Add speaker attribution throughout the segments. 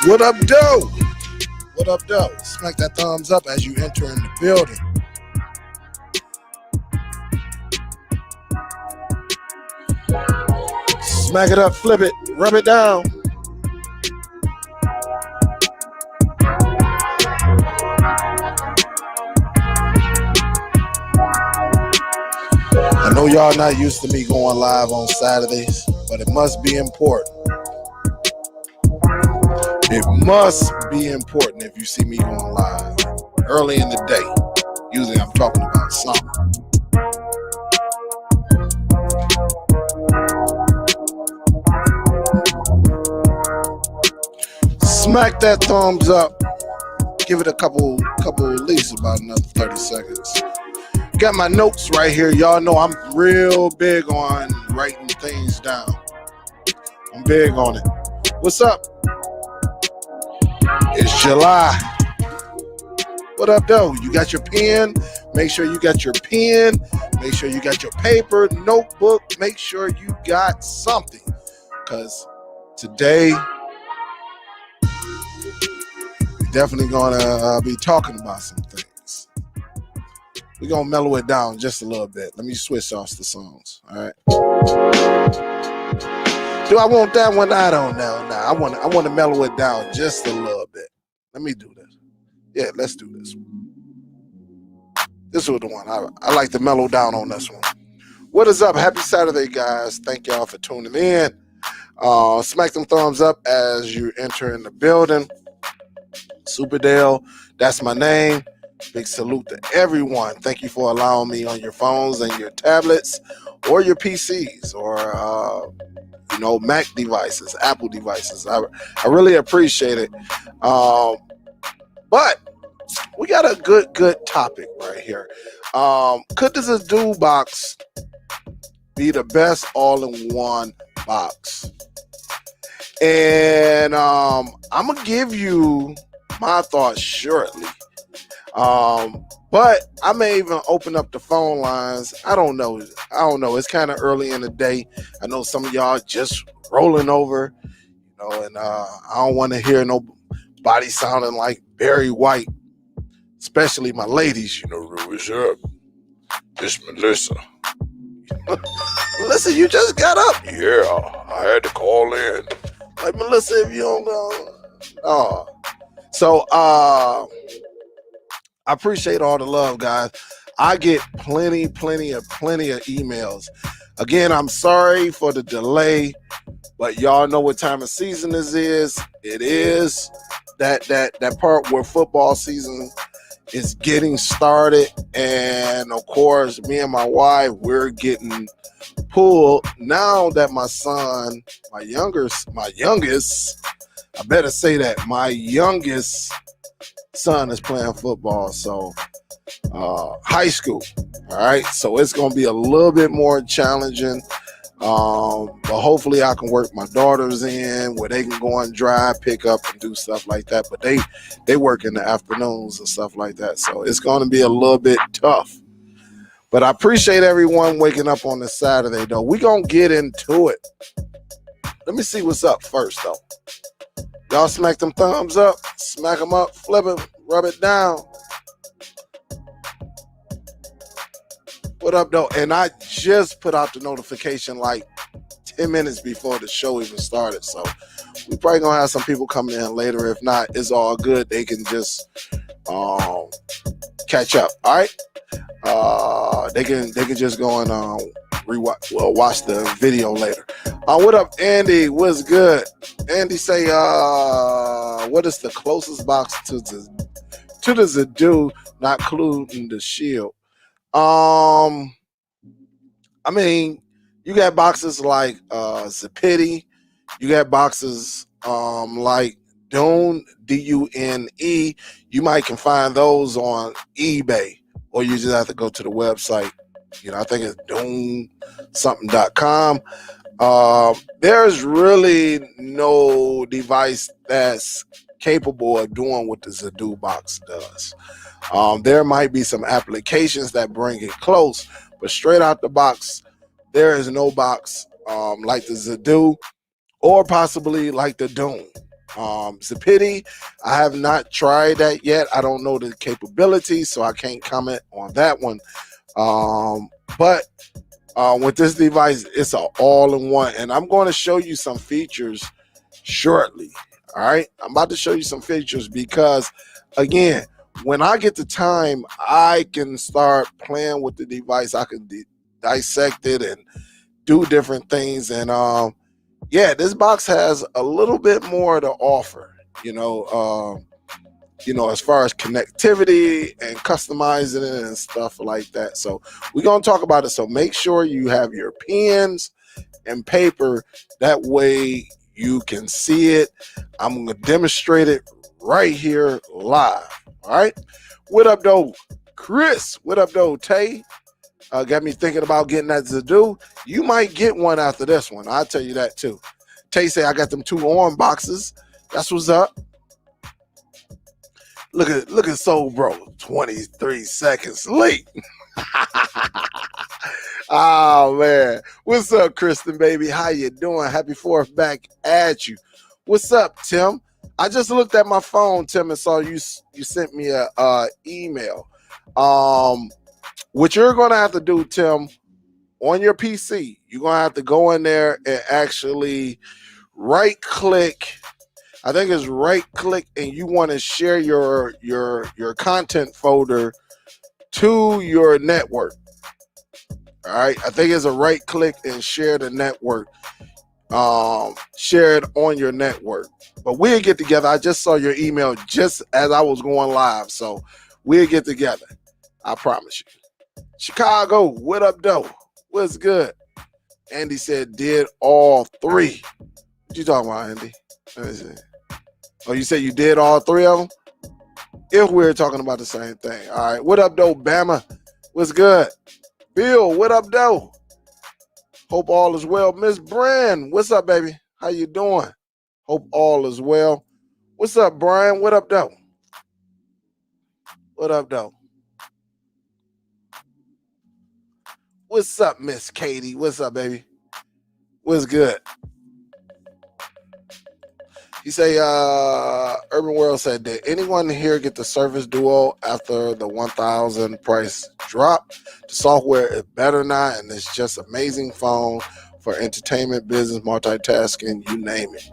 Speaker 1: What up, Doe? What up, Doe? Smack that thumbs up as you enter in the building. Smack it up, flip it, rub it down. I know y'all not used to me going live on Saturdays, but it must be important. It must be important if you see me going live early in the day. Usually I'm talking about something. Smack that thumbs up. Give it a couple at least about another 30 seconds. Got my notes right here. Y'all know I'm real big on writing things down. I'm big on it. What's up? It's July. What up, though? You got your pen? Make sure you got your pen. Make sure you got your paper, notebook. Make sure you got something. Because today, we're definitely going to be talking about some things. We're going to mellow it down just a little bit. Let me switch off the songs. All right. Do I want that one? I don't know. Nah, I want to mellow it down just a little bit. Let me do this. Yeah, let's do this. This was the one. I like to mellow down on this one. What is up? Happy Saturday, guys. Thank y'all for tuning in. Smack them thumbs up as you enter in the building. SUPERDELL, that's my name. Big salute to everyone. Thank you for allowing me on your phones and your tablets or your PCs or Mac devices, Apple devices. I really appreciate it. But we got a good topic right here. Could the Zidoo box be the best all-in-one box? And I'm gonna give you my thoughts shortly. But I may even open up the phone lines. I don't know. It's kind of early in the day. I know some of y'all just rolling over, and I don't want to hear nobody sounding like Barry White, especially my ladies. What's up? This Melissa. Melissa, you just got up. Yeah, I had to call in. Like, Melissa, if you don't go. Oh. So, I appreciate all the love, guys. I get plenty of emails. Again, I'm sorry for the delay, but y'all know what time of season this is. It is that part where football season is getting started, and of course, me and my wife, we're getting pulled now that my son, my youngest, I better say that, my youngest son is playing football, so high school. All right, so it's gonna be a little bit more challenging, but hopefully I can work my daughters in where they can go and drive, pick up, and do stuff like that. But they work in the afternoons and stuff like that, so it's gonna be a little bit tough. But I appreciate everyone waking up on this Saturday, though. We're gonna get into it. Let me see what's up first, though. Y'all smack them thumbs up, smack them up, flip it, rub it down. What up, though? And I just put out the notification like 10 minutes before the show even started. So we probably going to have some people coming in later. If not, it's all good. They can just catch up. All right? They can just go and watch the video later. What up, Andy? What's good? Andy say, what is the closest box to the Zidoo, not including the Shield? I mean, you got boxes like Zipity. You got boxes like Dune, D-U-N-E. You might can find those on eBay, or you just have to go to the website. I think it's DuneSomething.com. There's really no device that's capable of doing what the Zidoo box does. There might be some applications that bring it close, but straight out the box, there is no box like the Zidoo or possibly like the Dune. It's a pity I have not tried that yet. I don't know the capability, so I can't comment on that one. But with this device, it's an all-in-one, and I'm going to show you some features shortly. All right, I'm about to show you some features because, again, when I get the time, I can start playing with the device. I can dissect it and do different things. And yeah, this box has a little bit more to offer. As far as connectivity and customizing it and stuff like that. So we're gonna talk about it. So make sure you have your pens and paper. That way you can see it. I'm gonna demonstrate it right here live. All right. What up, though, Chris? What up, though, Tay? Got me thinking about getting that Zidoo. You might get one after this one. I'll tell you that too. Tay say I got them 2 arm boxes. That's what's up. Look at Soul Bro. 23 seconds late. Oh man. What's up, Kristen, baby? How you doing? Happy 4th back at you. What's up, Tim? I just looked at my phone, Tim, and saw you sent me a email. What you're gonna have to do, Tim, on your PC, you're gonna have to go in there and actually right click. I think it's right click, and you want to share your content folder to your network. All right, I think it's a right click and share the network. Share it on your network. But we'll get together. I just saw your email just as I was going live, so we'll get together. I promise you. Chicago, what up, though? What's good? Andy said did all 3. What you talking about, Andy? Let me see. Oh, you said you did all 3 of them? If we're talking about the same thing. All right. What up, though, Bama? What's good? Bill, what up, though? Hope all is well. Miss Brand, what's up, baby? How you doing? Hope all is well. What's up, Brian? What up, though? What up, though? What's up, Miss Katie? What's up, baby? What's good? You say, Urban World said, did anyone here get the Surface Duo after the 1,000 price drop? The software is better now, and it's just amazing phone for entertainment, business, multitasking, you name it.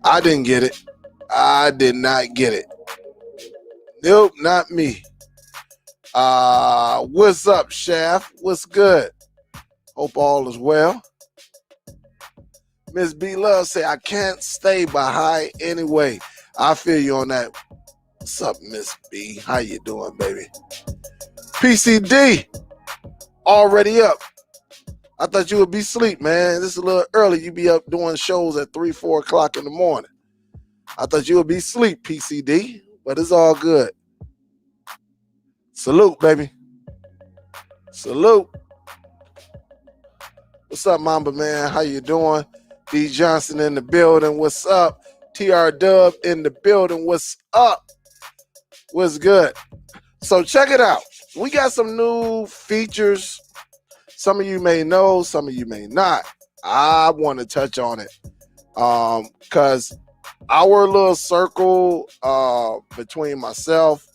Speaker 1: I didn't get it. I did not get it. Nope, not me. What's up, Shaft? What's good? Hope all is well. Miss B Love say, I can't stay behind anyway. I feel you on that. What's up, Miss B? How you doing, baby? PCD, already up. I thought you would be asleep, man. This is a little early. You be up doing shows at 3, 4 o'clock in the morning. I thought you would be asleep, PCD, but it's all good. Salute, baby. Salute. What's up, Mamba, man? How you doing? D Johnson in the building. What's up? TR Dub in the building. What's up? What's good? So check it out. We got some new features. Some of you may know, some of you may not. I want to touch on it because our little circle between myself,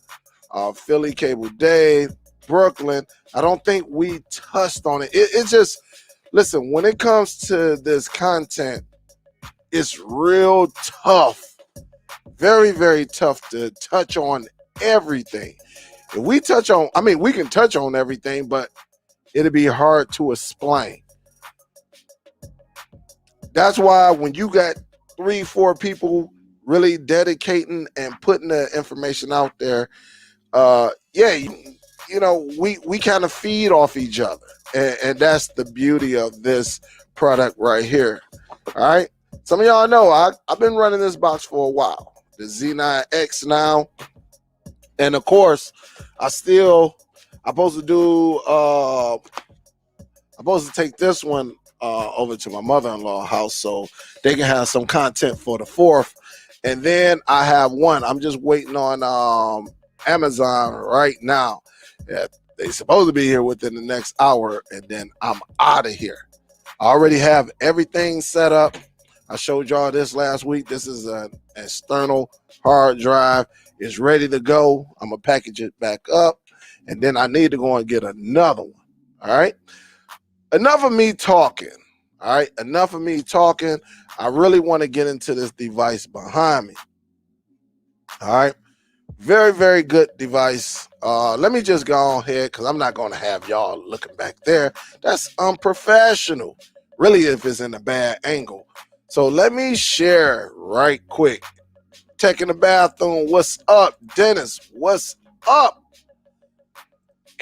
Speaker 1: Philly Cable Dave, Brooklyn, I don't think we touched on it. It's just, listen, when it comes to this content, it's real tough. Very, very tough to touch on everything. If we touch on, I mean, we can touch on everything, but it'll be hard to explain. That's why when you got 3, 4 people really dedicating and putting the information out there, we kind of feed off each other. And that's the beauty of this product right here. All right. Some of y'all know I've been running this box for a while. The Z9X now. And of course, I'm supposed to take this one over to my mother-in-law's house so they can have some content for the 4th. And then I have one. I'm just waiting on Amazon right now. Yeah, they're supposed to be here within the next hour, and then I'm out of here. I already have everything set up I showed y'all this last week. This is an external hard drive. It's ready to go. I'm going to package it back up, and then I need to go and get another one. All right. Enough of me talking. All right. Enough of me talking. I really want to get into this device behind me. All right. Very, very good device. Let me just go ahead because I'm not going to have y'all looking back there. That's unprofessional, really, if it's in a bad angle. So let me share right quick. Taking the bathroom. What's up, Dennis? What's up?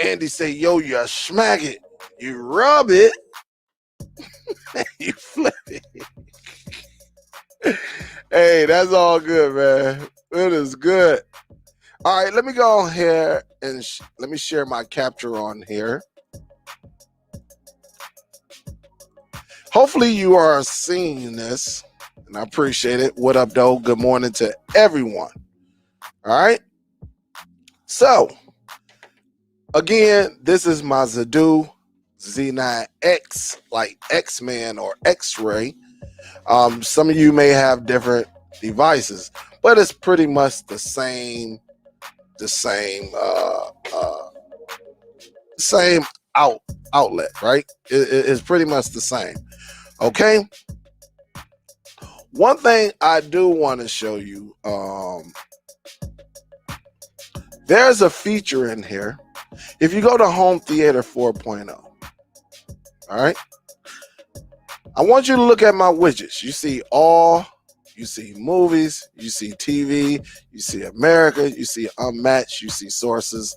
Speaker 1: Andy say, yo, you smack it. You rub it. You flip it. Hey, that's all good, man. It is good. All right, let me go here and let me share my capture on here. Hopefully you are seeing this, and I appreciate it. What up, though? Good morning to everyone. All right. So, again, this is my Zidoo Z9X, like X-Men or X-Ray. Some of you may have different devices, but it's pretty much the same outlet, right? It's pretty much the same. Okay. One thing I do want to show you, there's a feature in here. If you go to Home Theater 4.0, all right, I want you to look at my widgets. You see all, you see movies, you see TV, you see America, you see Unmatched, you see Sources.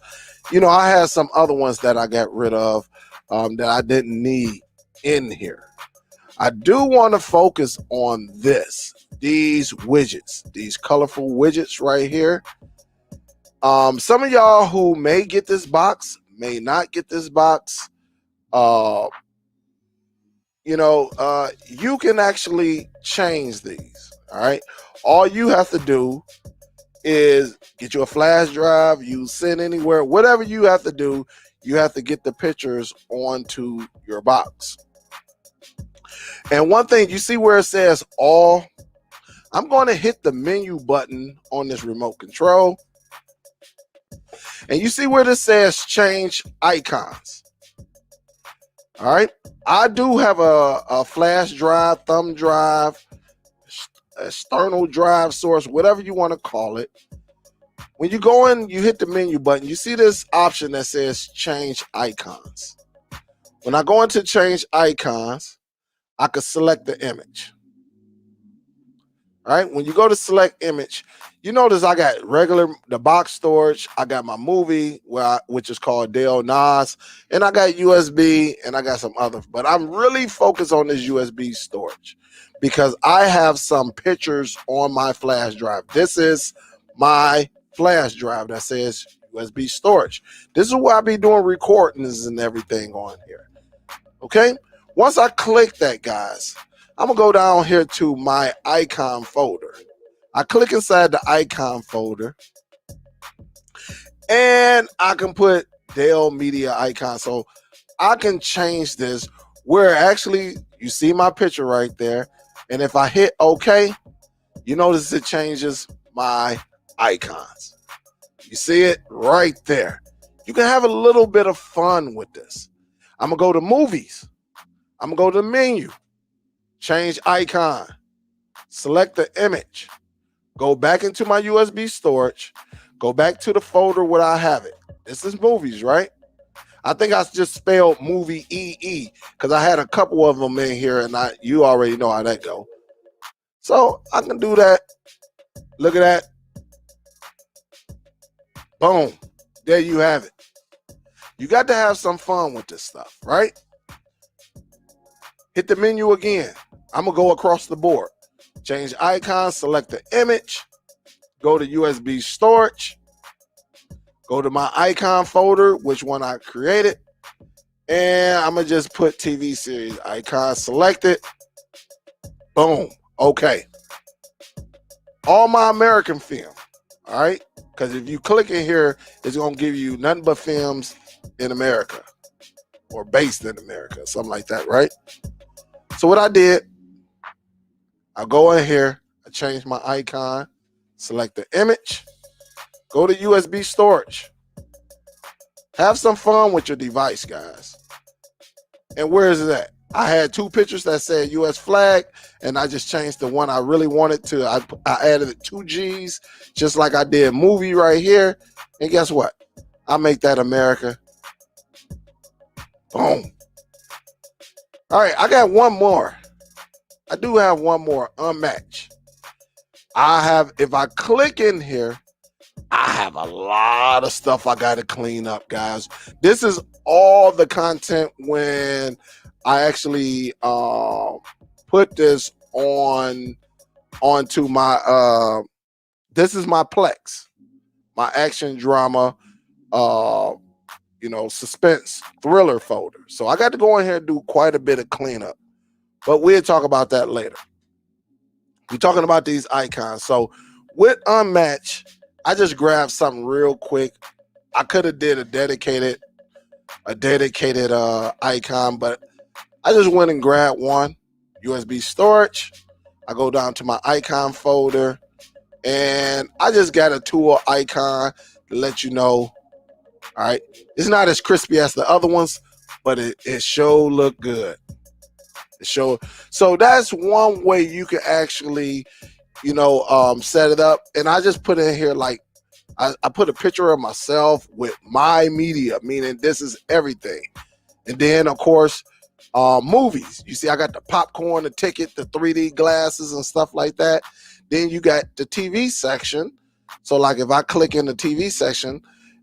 Speaker 1: You know, I had some other ones that I got rid of that I didn't need in here. I do want to focus on these widgets, these colorful widgets right here. Some of y'all who may get this box, may not get this box. You can actually change these. All right. All you have to do is get you a flash drive, you send anywhere, whatever you have to do, you have to get the pictures onto your box. And one thing, you see where it says all, I'm going to hit the menu button on this remote control. And you see where this says change icons. All right. I do have a flash drive, thumb drive, external drive source, whatever you want to call it. When you go in, you hit the menu button. You see this option that says change icons. When I go into change icons, I could select the image. All right. When you go to select image, you notice I got the box storage. I got my movie, which is called Dell NAS, and I got USB, and I got some other. But I'm really focused on this USB storage because I have some pictures on my flash drive. This is my flash drive that says USB storage. This is where I be doing recordings and everything on here. Okay. Once I click that, guys, I'm going to go down here to my icon folder. I click inside the icon folder, and I can put Dell Media icon. So I can change this where actually you see my picture right there. And if I hit OK, you notice it changes my icons. You see it right there. You can have a little bit of fun with this. I'm going to go to movies. I'm going to go to the menu. Change icon, select the image, go back into my USB storage, go back to the folder where I have it. This is movies, right? I think I just spelled movie EE because I had a couple of them in here and you already know how that go. So I can do that. Look at that. Boom. There you have it. You got to have some fun with this stuff, right? Hit the menu again. I'm going to go across the board. Change icon, select the image, go to USB storage, go to my icon folder, which one I created, and I'm going to just put TV series icon, select it. Boom. Okay. All my American film. All right. Because if you click in here, it's going to give you nothing but films in America or based in America, something like that, right? So what I did, I go in here, I change my icon, select the image, go to USB storage. Have some fun with your device, guys. And where is it at? I had 2 pictures that said US flag, and I just changed the one I really wanted to. I added 2 G's, just like I did movie right here. And guess what? I make that America. Boom. All right, I got one more. I do have one more, unmatched. If I click in here, I have a lot of stuff I got to clean up, guys. This is all the content when I actually put this onto my this is my Plex, my action drama suspense thriller folder. So I got to go in here and do quite a bit of cleanup, but we'll talk about that later. We're talking about these icons. So with Unmatched, I just grabbed something real quick. I could have did a dedicated icon, but I just went and grabbed one. USB storage. I go down to my icon folder, and I just got a tool icon to let you know. All right, it's not as crispy as the other ones, but it sure look good. So that's one way you can actually, set it up. And I just put in here, like, I put a picture of myself with my media, meaning this is everything. And then, of course, movies. You see, I got the popcorn, the ticket, the 3D glasses and stuff like that. Then you got the TV section. So, like, if I click in the TV section,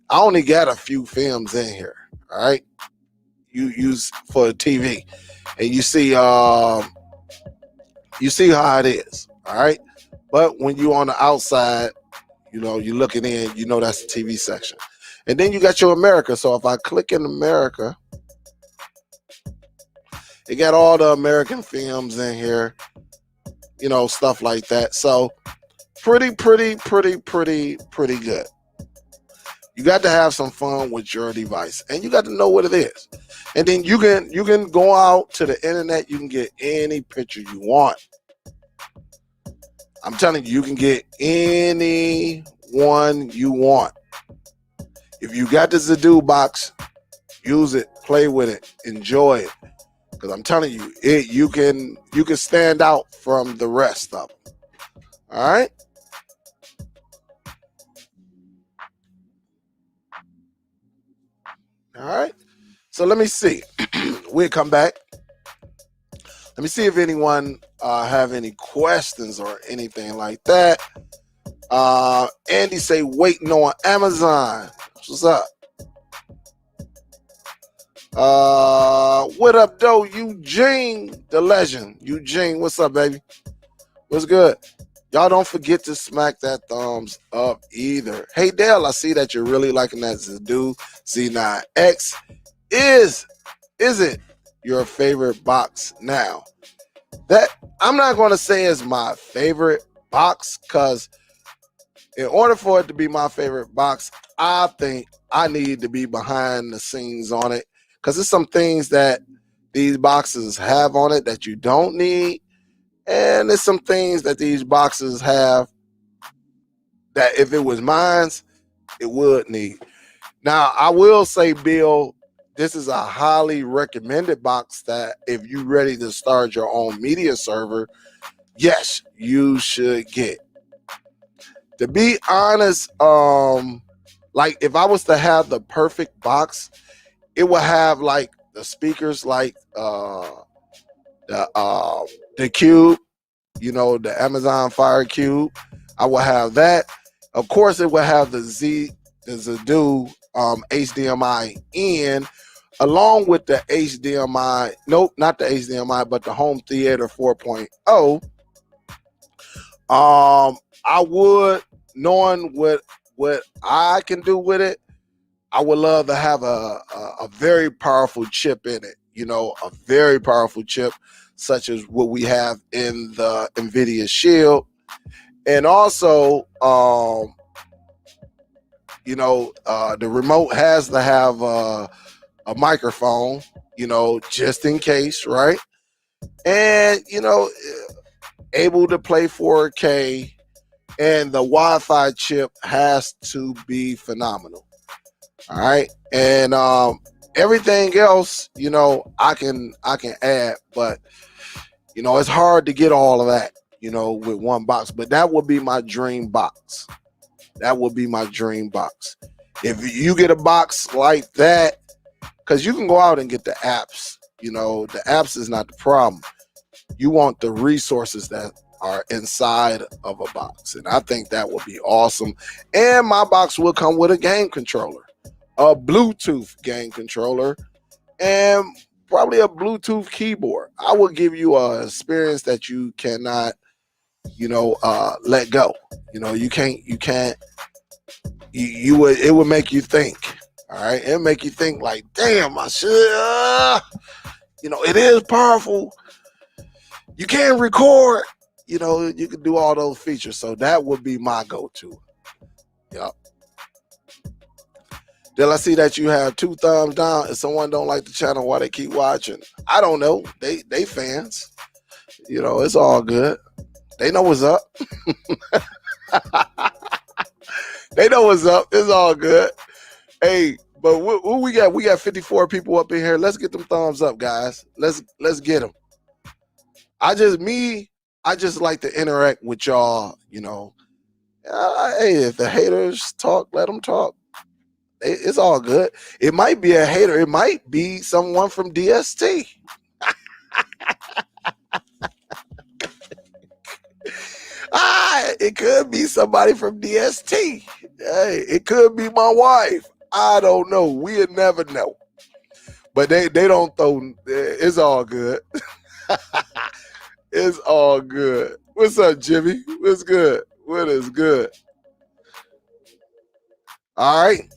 Speaker 1: I only got a few films in here. All right, you use for TV, and you see how it is. All right, but when you on the outside, you're looking in, that's the TV section. And then you got your America. So if I click in America, it got all the American films in here, stuff like that. So pretty good. You got to have some fun with your device, and you got to know what it is. And then you can go out to the internet. You can get any picture you want. I'm telling you, you can get any one you want. If you got the Zidoo box, use it, play with it, enjoy it. Because I'm telling you, you can stand out from the rest of them. All right. All right. So let me see. We'll come back. Let me see if anyone have any questions or anything like that. Andy say waiting on Amazon. What's up? What up, though? Eugene, the legend. Eugene, what's up, baby? What's good? Y'all don't forget to smack that thumbs up either. Hey, Dale, I see that you're really liking that Zidoo Z9X. Is it your favorite box now? That I'm not going to say is my favorite box, because in order for it to be my favorite box, I think I need to be behind the scenes on it, because there's some things that these boxes have on it that you don't need. And there's some things that these boxes have that if it was mine, it would need. Now, I will say, Bill, this is a highly recommended box that if you're ready to start your own media server, yes, you should get. To be honest, like if I was to have the perfect box, it would have like the speakers, like the Cube, the Amazon Fire Cube. I will have that. Of course, it will have the Zidoo HDMI in, along with the HDMI. Nope, not the HDMI, but the Home Theater 4.0. I would, knowing what I can do with it, I would love to have a very powerful chip in it. A very powerful chip, such as what we have in the NVIDIA Shield. And also, the remote has to have a microphone, just in case, right? And, able to play 4K, and the Wi-Fi chip has to be phenomenal. All right, and everything else, you know, I can add, but you know, it's hard to get all of that, you know, with one box. But that would be my dream box. That would be my dream box. If you get a box like that, because you can go out and get the apps, you know, the apps is not the problem. You want the resources that are inside of a box. And I think that would be awesome. And my box will come with a game controller, a Bluetooth game controller, and probably a Bluetooth keyboard. I will give you an experience that you cannot, you know, let go. You know, you can't, you would, it would make you think. All right. It'll make you think like, damn, I should, you know, it is powerful. You can record, you know, you can do all those features. So that would be my go-to. Yep. Did I see that you have 2 thumbs down? If someone don't like the channel, why they keep watching? I don't know. They fans. You know, it's all good. They know what's up. They know what's up. It's all good. Hey, but what we got? We got 54 people up in here. Let's get them thumbs up, guys. Let's get them. I just like to interact with y'all, you know. Hey, if the haters talk, let them talk. It's all good. It might be a hater. It might be someone from DST. It could be somebody from DST. Hey, it could be my wife. I don't know. We'll never know. But they don't throw. It's all good. It's all good. What's up, Jimmy? What's good? What is good? All right.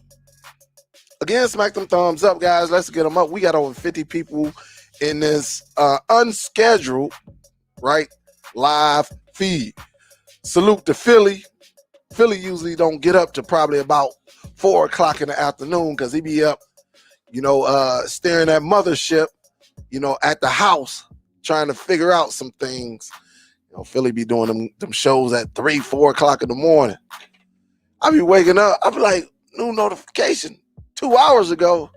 Speaker 1: Again, smack them thumbs up, guys. Let's get them up. We got over 50 people in this unscheduled, right, live feed. Salute to Philly. Philly usually don't get up to probably about 4 o'clock in the afternoon because he be up, you know, staring at mothership, you know, at the house, trying to figure out some things. You know, Philly be doing them shows at 3, 4 o'clock in the morning. I be waking up. I be like, new notification. 2 hours ago,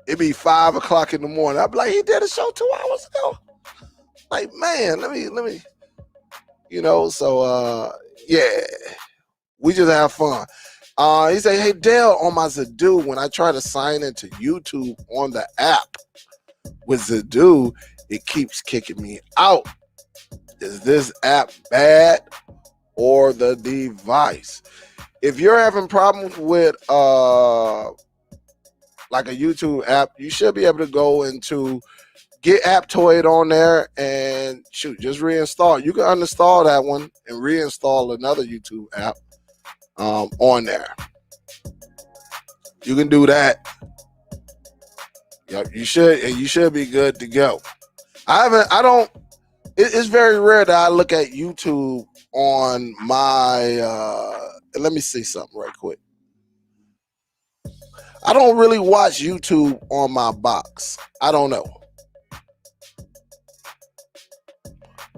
Speaker 1: it be 5 o'clock in the morning. I be like, he did a show 2 hours ago. Like, man, let me, you know. So, yeah, we just have fun. He say, hey, Dale, on my Zidoo, when I try to sign into YouTube on the app with Zidoo, it keeps kicking me out. Is this app bad or the device? If you're having problems with like a YouTube app, you should be able to go into Get Aptoid on there and shoot, just reinstall. You can uninstall that one and reinstall another YouTube app on there. You can do that. Yep, you should, and you should be good to go. It's very rare that I look at YouTube on my let me see something right quick. I don't really watch YouTube on my box. I don't know.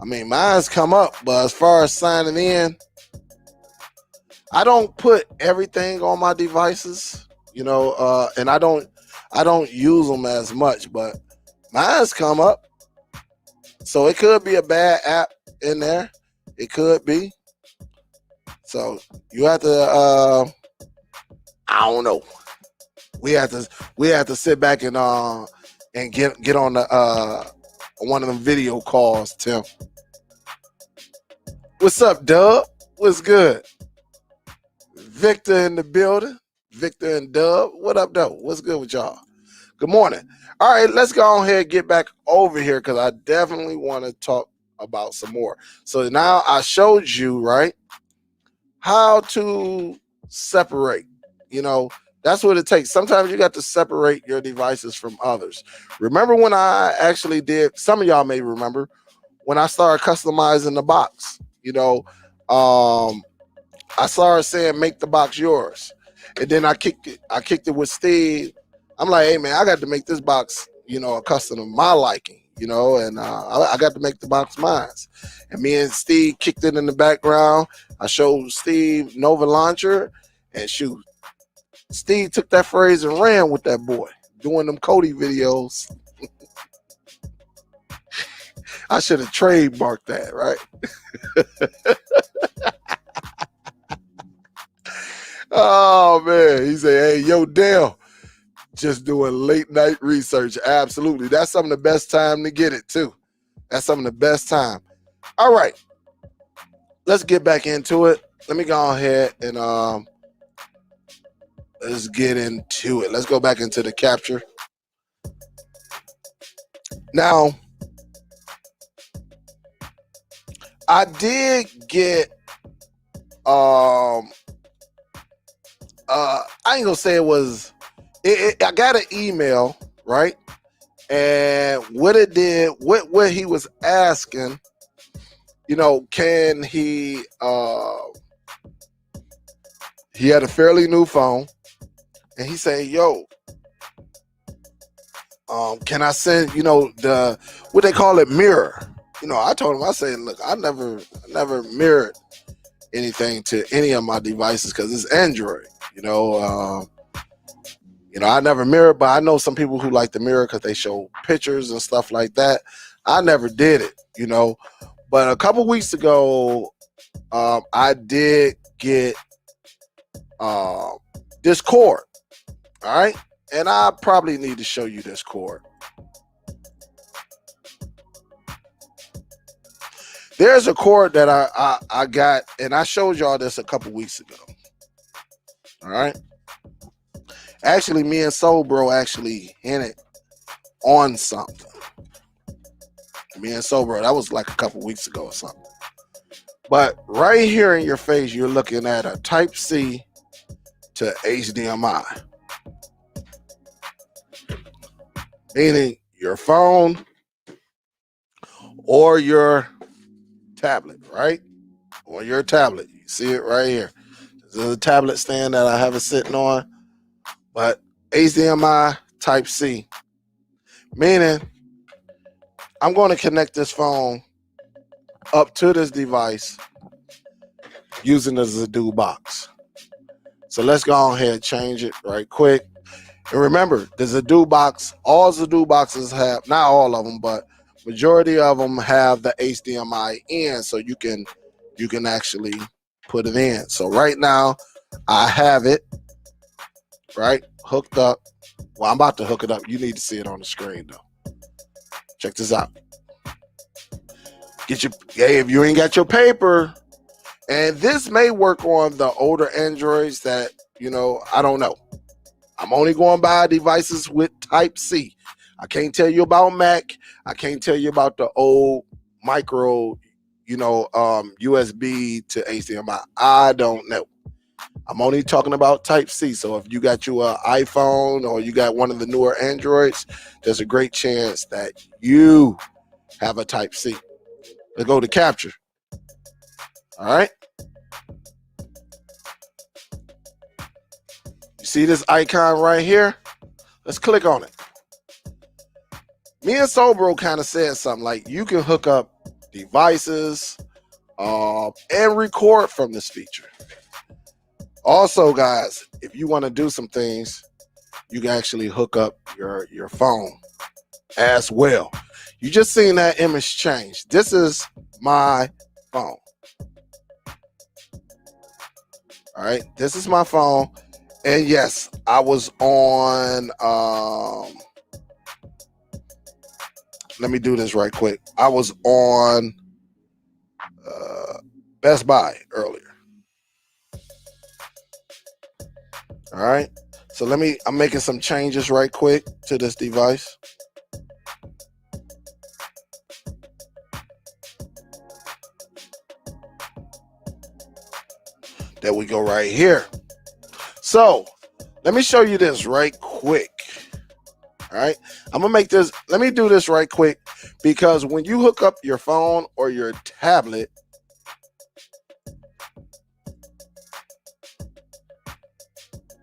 Speaker 1: I mean, mine's come up, but as far as signing in, I don't put everything on my devices, you know, and I don't use them as much, but mine's come up. So it could be a bad app in there. It could be. So you have to I don't know. We have to sit back and get on the one of them video calls, Tim. What's up, Dub? What's good? Victor in the building. Victor and Dub. What up, though? What's good with y'all? Good morning. All right, let's go ahead and get back over here because I definitely want to talk about some more. So now I showed you, right, how to separate. You know, that's what it takes. Sometimes you got to separate your devices from others. Remember when I actually did, some of y'all may remember, when I started customizing the box, you know, I started saying, make the box yours. And then I kicked it with Steve. I'm like, hey, man, I got to make this box, you know, a custom of my liking. you know, and I got to make the box mine. And me and Steve kicked it in the background. I showed Steve Nova Launcher, and shoot, Steve took that phrase and ran with that boy, doing them Cody videos. I should have trademarked that, right? Oh, man. He said, hey, yo, Dale, just doing late night research. Absolutely. That's some of the best time to get it, too. That's some of the best time. All right. Let's get back into it. Let me go ahead and let's get into it. Let's go back into the capture. Now, I did get I ain't gonna say it was I got an email, right? And what it did, what he was asking, you know, can he had a fairly new phone, and he said, yo, can I send, you know, the what they call it, mirror? You know, I told him, I said, look, I never mirrored anything to any of my devices because it's Android. You know, I never mirror, but I know some people who like to mirror because they show pictures and stuff like that. I never did it, you know. But a couple weeks ago, I did get this cord, all right? And I probably need to show you this cord. There's a cord that I got, and I showed y'all this a couple weeks ago. All right. Actually, me and Soul Bro actually hinted on something. Me and Soul Bro, that was like a couple weeks ago or something. But right here in your face, you're looking at a Type-C to HDMI. Meaning your phone or your tablet, right? Or your tablet. You see it right here. This is a tablet stand that I have it sitting on. But HDMI Type-C. Meaning I'm going to connect this phone up to this device using the Zidoo box. So let's go ahead and change it right quick. And remember, the Zidoo box, all Zidoo boxes have, not all of them, but majority of them have the HDMI in, so you can actually put it in. So right now, I have it, right, hooked up. Well, I'm about to hook it up. You need to see it on the screen, though. Check this out. Hey, if you ain't got your paper, and this may work on the older Androids that, you know, I don't know. I'm only going by devices with Type-C. I can't tell you about Mac. I can't tell you about the old micro, you know, USB to HDMI. I don't know. I'm only talking about Type-C. So if you got your iPhone or you got one of the newer Androids, there's a great chance that you have a Type-C. Let's go to capture. All right. You see this icon right here? Let's click on it. Me and Sobro kind of said something like you can hook up devices and record from this feature. Also, guys, if you want to do some things, you can actually hook up your phone as well. You just seen that image change. This is my phone. All right, this is my phone. And yes, I was on, let me do this right quick. I was on Best Buy earlier. All right. So I'm making some changes right quick to this device. There we go right here. So let me show you this right quick. All right. I'm going to make this. Let me do this right quick because when you hook up your phone or your tablet,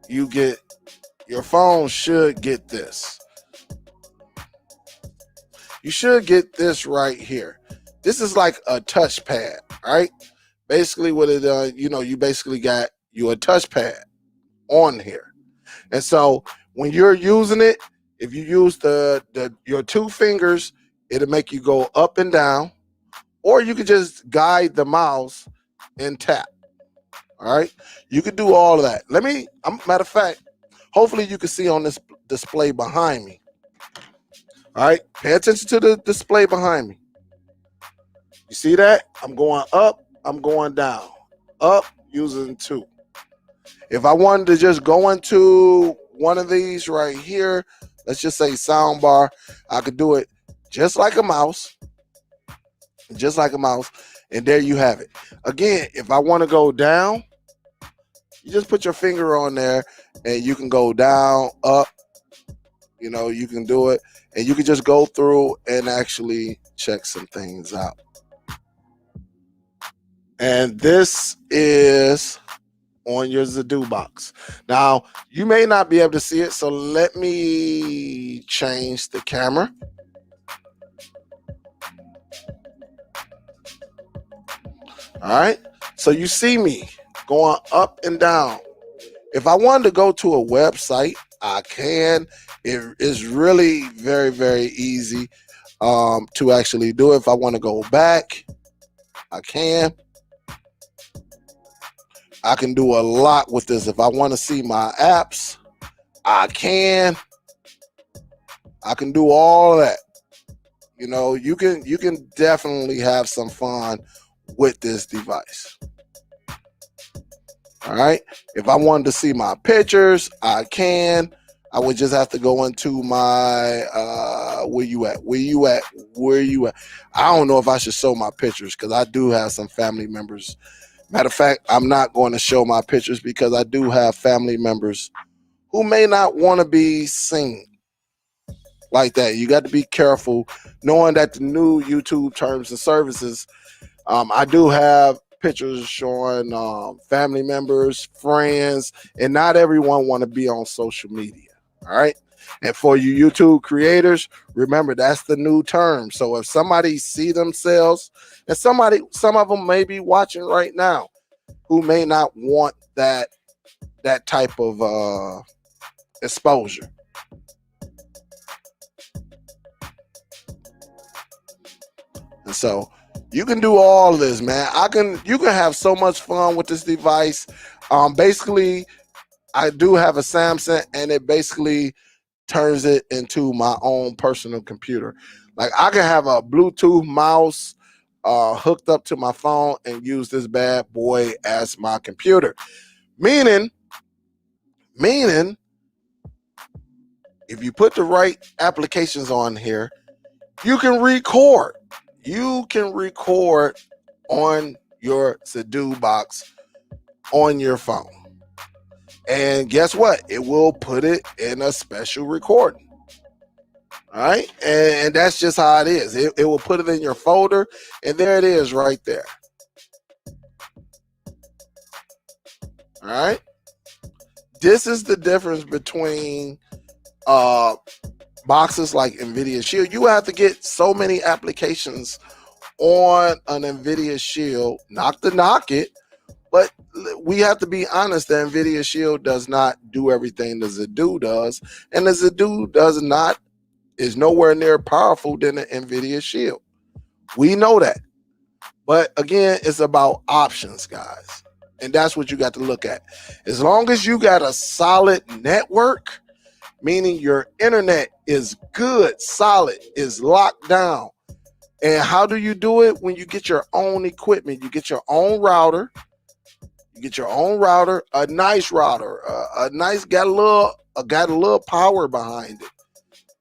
Speaker 1: your phone should get this. you should get this right here. This is like a touchpad, right? Basically what it you basically got you a touchpad on here. And so when you're using it, if you use your 2 fingers, it'll make you go up and down, or you could just guide the mouse and tap. All right, you could do all of that. Matter of fact, hopefully you can see on this display behind me. All right, pay attention to the display behind me. You see that? I'm going up, I'm going down. Up, using 2. If I wanted to just go into one of these right here, let's just say soundbar, I could do it just like a mouse. Just like a mouse. And there you have it. Again, if I want to go down, you just put your finger on there and you can go down, up, you can do it. And you can just go through and actually check some things out. And this is on your Zidoo box. Now, you may not be able to see it, so let me change the camera. All right, so you see me going up and down. If I wanted to go to a website, I can. It is really very, very easy to actually do it. If I want to go back, I can. I can do a lot with this. If I want to see my apps, I can. I can do all of that. You can definitely have some fun with this device. All right. If I wanted to see my pictures, I can. I would just have to go into my where you at? I don't know if I should show my pictures because I do have some family members. Matter of fact, I'm not going to show my pictures because I do have family members who may not want to be seen like that. You got to be careful knowing that the new YouTube terms and services, I do have pictures showing family members, friends, and not everyone want to be on social media. All right. And for you YouTube creators, remember that's the new term. So if somebody see themselves, and some of them may be watching right now who may not want that type of exposure. And so you can do all of this, man. You can have so much fun with this device. Basically, I do have a Samsung, and it basically turns it into my own personal computer. Like I can have a Bluetooth mouse hooked up to my phone and use this bad boy as my computer. Meaning, if you put the right applications on here, you can record. You can record on your Zidoo box on your phone. And guess what? It will put it in a special recording. All right. And that's just how it is. It will put it in your folder. And there it is right there. All right. This is the difference between boxes like NVIDIA Shield. You have to get so many applications on an NVIDIA Shield, not to knock it, but we have to be honest, the NVIDIA Shield does not do everything the Zidoo does, and the Zidoo is nowhere near powerful than the NVIDIA Shield. We know that. But again, it's about options, guys. And that's what you got to look at. As long as you got a solid network, meaning your internet is good, solid, is locked down. And how do you do it? When you get your own equipment, you get your own router. You get your own router, a nice router, got a little power behind it.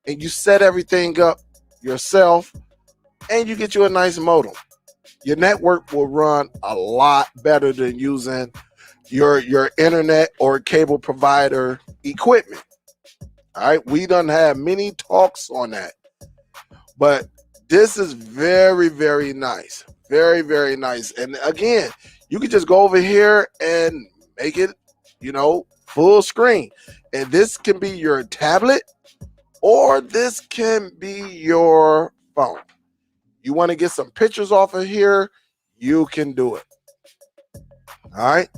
Speaker 1: And you set everything up yourself, and you get you a nice modem. Your network will run a lot better than using your internet or cable provider equipment. All right, we done have many talks on that, but this is very, very nice, very, very nice. And again, you can just go over here and make it, full screen. And this can be your tablet, or this can be your phone. You want to get some pictures off of here, you can do it. All right.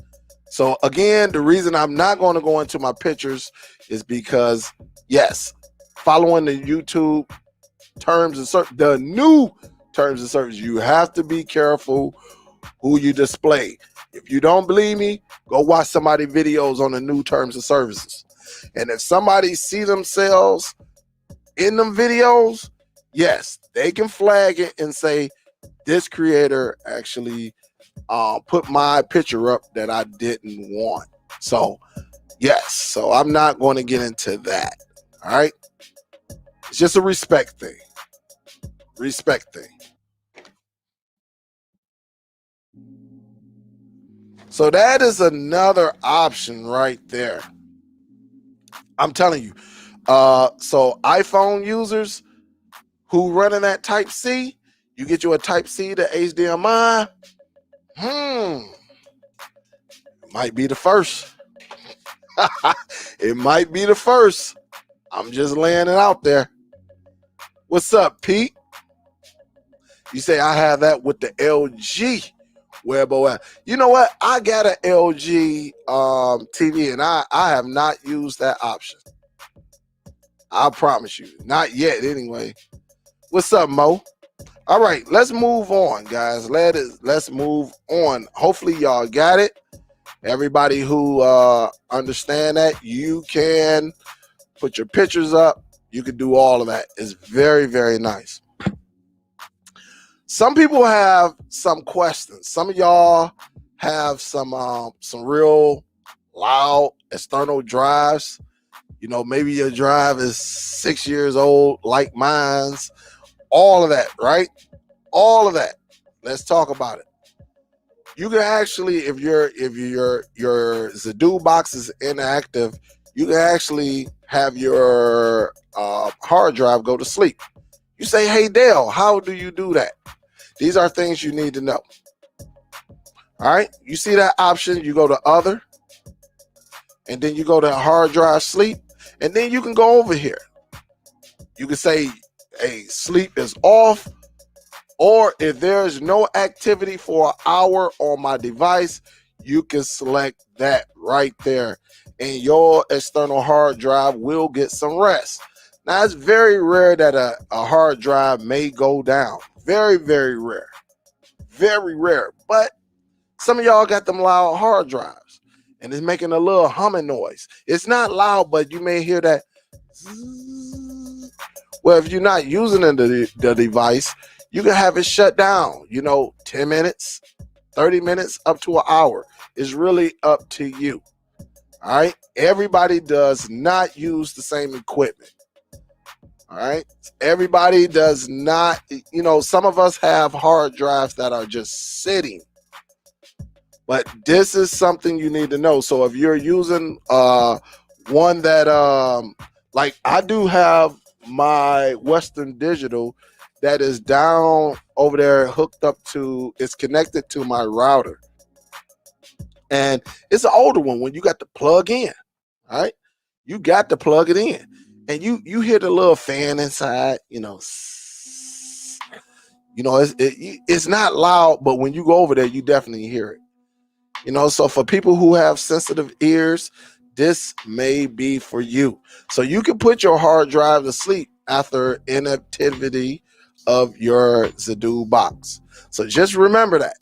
Speaker 1: So again, the reason I'm not going to go into my pictures is because, yes, following the YouTube terms and the new terms and service, you have to be careful who you display. If you don't believe me, go watch somebody's videos on the new terms and services. And if somebody see themselves in them videos, yes, they can flag it and say, this creator actually put my picture up that I didn't want. So yes, so I'm not going to get into that. All right. It's just a respect thing. Respect thing. So that is another option right there. I'm telling you. So iPhone users who running that Type-C, you get you a Type-C to HDMI. It might be the first. It might be the first. I'm just laying it out there. What's up, Pete? You say I have that with the LG WebOS. You know what? I got an LG TV, and I have not used that option. I promise you. Not yet, anyway. What's up, Mo? All right, let's move on, guys. Let's move on. Hopefully, y'all got it. Everybody who understand that, you can put your pictures up. You can do all of that. It's very, very nice. Some people have some questions. Some of y'all have some real loud external drives. You know, maybe your drive is 6 years old, like mine's. All of that, right? All of that. Let's talk about it. You can actually, if your Zidoo box is inactive, you can actually have your hard drive go to sleep. You say, hey, Dale, how do you do that? These are things you need to know. All right. You see that option, you go to other, and then you go to hard drive sleep, and then you can go over here. You can say, hey, sleep is off, or if there's no activity for an hour on my device, you can select that right there, and your external hard drive will get some rest. Now, it's very rare that a hard drive may go down. Very, very rare. Very rare. But some of y'all got them loud hard drives, and it's making a little humming noise. It's not loud, but you may hear that. Well, if you're not using the device, you can have it shut down, 10 minutes, 30 minutes, up to an hour. It's really up to you. All right. Everybody does not use the same equipment. All right. Everybody does not, some of us have hard drives that are just sitting. But this is something you need to know. So if you're using one that, like I do have my Western Digital that is down over there, hooked up to, it's connected to my router. And it's an older one when you got to plug in. All right. You got to plug it in. And you hear the little fan inside, it's not loud, but when you go over there, you definitely hear it. So for people who have sensitive ears, this may be for you. So you can put your hard drive to sleep after inactivity of your Zidoo box. So just remember that.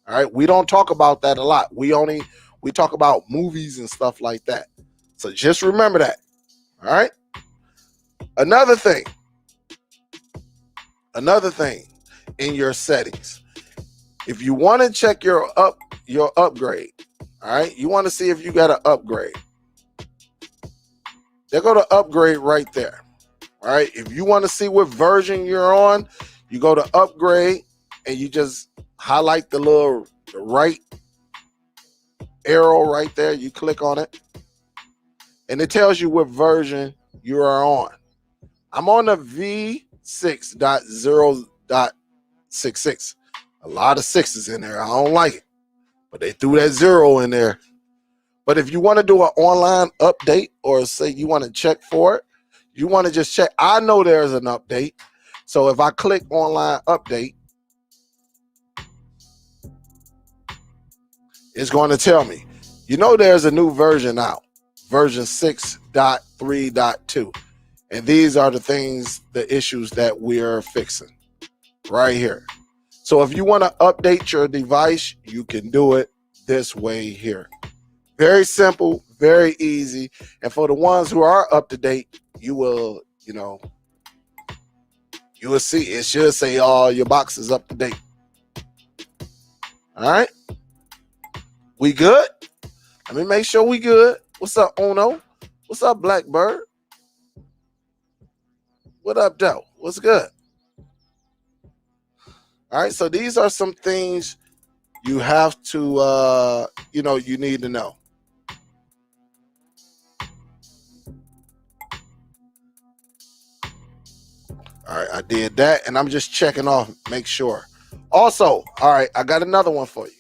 Speaker 1: All right. We don't talk about that a lot. We talk about movies and stuff like that. So just remember that. All right. Another thing in your settings, if you want to check your upgrade, all right, you want to see if you got an upgrade. They go to upgrade right there. All right. If you want to see what version you're on, you go to upgrade and you just highlight the right arrow right there. You click on it and it tells you what version you are on. I'm on the V6.0.66. A lot of sixes in there. I don't like it, but they threw that 0 in there. But if you want to do an online update, or say you want to check for it, you want to just check. I know there's an update. So if I click online update, it's going to tell me, you know, there's a new version out, version 6.3.2. And these are the things, the issues that we're fixing right here. So if you want to update your device, you can do it this way here. Very simple, very easy. And for the ones who are up to date, you will, you know, you will see it should say all your box is up to date. All right. We good? Let me make sure we good. What's up, Ono? What's up, Blackbird? What up, Doe? What's good? All right. So these are some things you have to, you know, you need to know. All right, I did that, and I'm just checking off, make sure. Also, all right, I got another one for you.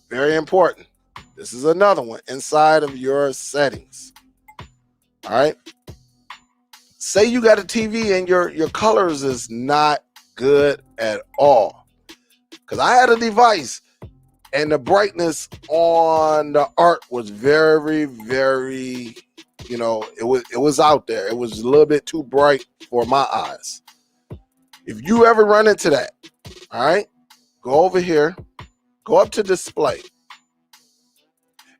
Speaker 1: Very important. This is another one inside of your settings. All right. Say you got a TV and your colors is not good at all. Because I had a device and the brightness on the art was very, very, you know, it was out there. It was a little bit too bright for my eyes. If you ever run into that, all right, go over here, go up to display.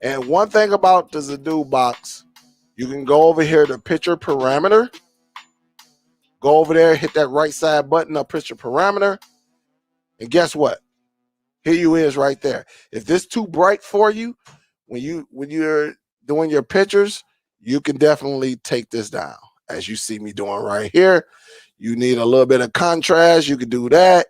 Speaker 1: And one thing about the Zidoo box, you can go over here to picture parameter. Go over there, hit that right side button of picture parameter. And guess what? Here you is right there. If this too bright for you, when you're doing your pictures, you can definitely take this down. As you see me doing right here. You need a little bit of contrast, you can do that.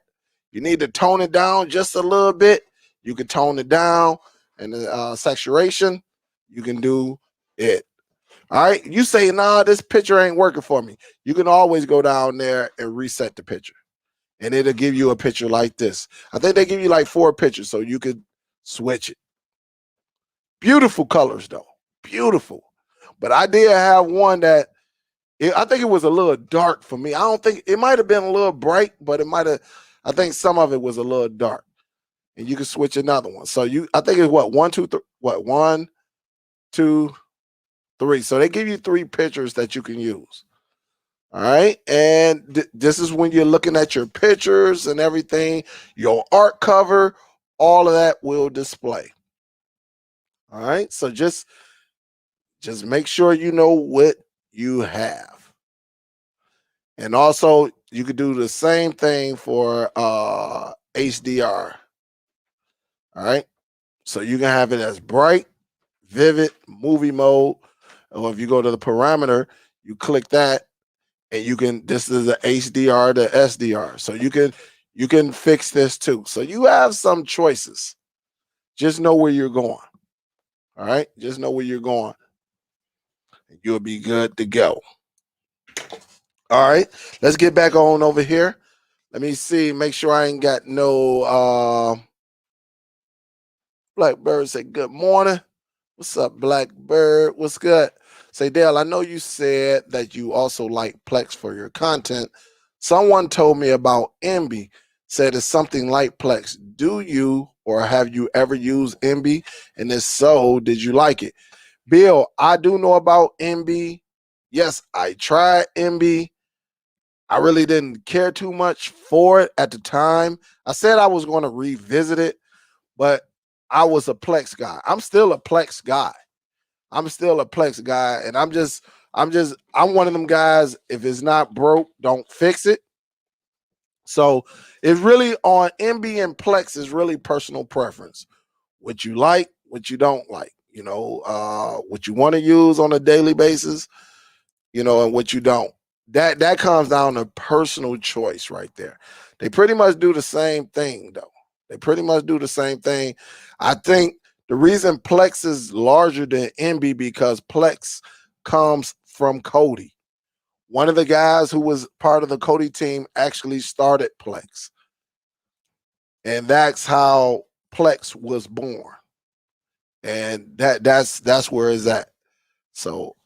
Speaker 1: You need to tone it down just a little bit, you can tone it down. And the saturation, you can do it. All right. You say, nah, this picture ain't working for me. You can always go down there and reset the picture. And it'll give you a picture like this. I think they give you like 4 pictures, so you could switch it. Beautiful colors, though. Beautiful. But I did have one that I think it was a little dark for me. I don't think it might have been a little bright, but it might have. I think some of it was a little dark. And you can switch another one. So I think it's what 1, 2, 3. What 1, 2, 3. So they give you 3 pictures that you can use. All right. And this is when you're looking at your pictures and everything, your art cover, all of that will display. All right. So just make sure you know what you have. And also you could do the same thing for HDR. All right. So you can have it as bright, vivid, movie mode. Or if you go to the parameter, you click that. And you can, this is the HDR to SDR. So you can fix this too. So you have some choices. Just know where you're going. All right. Just know where you're going. And you'll be good to go. All right. Let's get back on over here. Let me see. Make sure I ain't got no Blackbird say good morning. What's up, Blackbird? What's good? Say, Dale, I know you said that you also like Plex for your content. Someone told me about MB, said it's something like Plex. Do you or have you ever used MB? And if so, did you like it? Bill, I do know about MB. Yes, I tried MB. I really didn't care too much for it at the time. I said I was going to revisit it, but I was a Plex guy. I'm still a Plex guy. I'm still a Plex guy, and I'm one of them guys. If it's not broke, don't fix it. So it's really on MB and Plex is really personal preference. What you like, what you don't like, you know, what you want to use on a daily basis, you know, and what you don't. That comes down to personal choice right there. They pretty much do the same thing, though. They pretty much do the same thing. I think the reason Plex is larger than MB because Plex comes from Cody. One of the guys who was part of the Cody team actually started Plex. And that's how Plex was born. And that's where it's at. So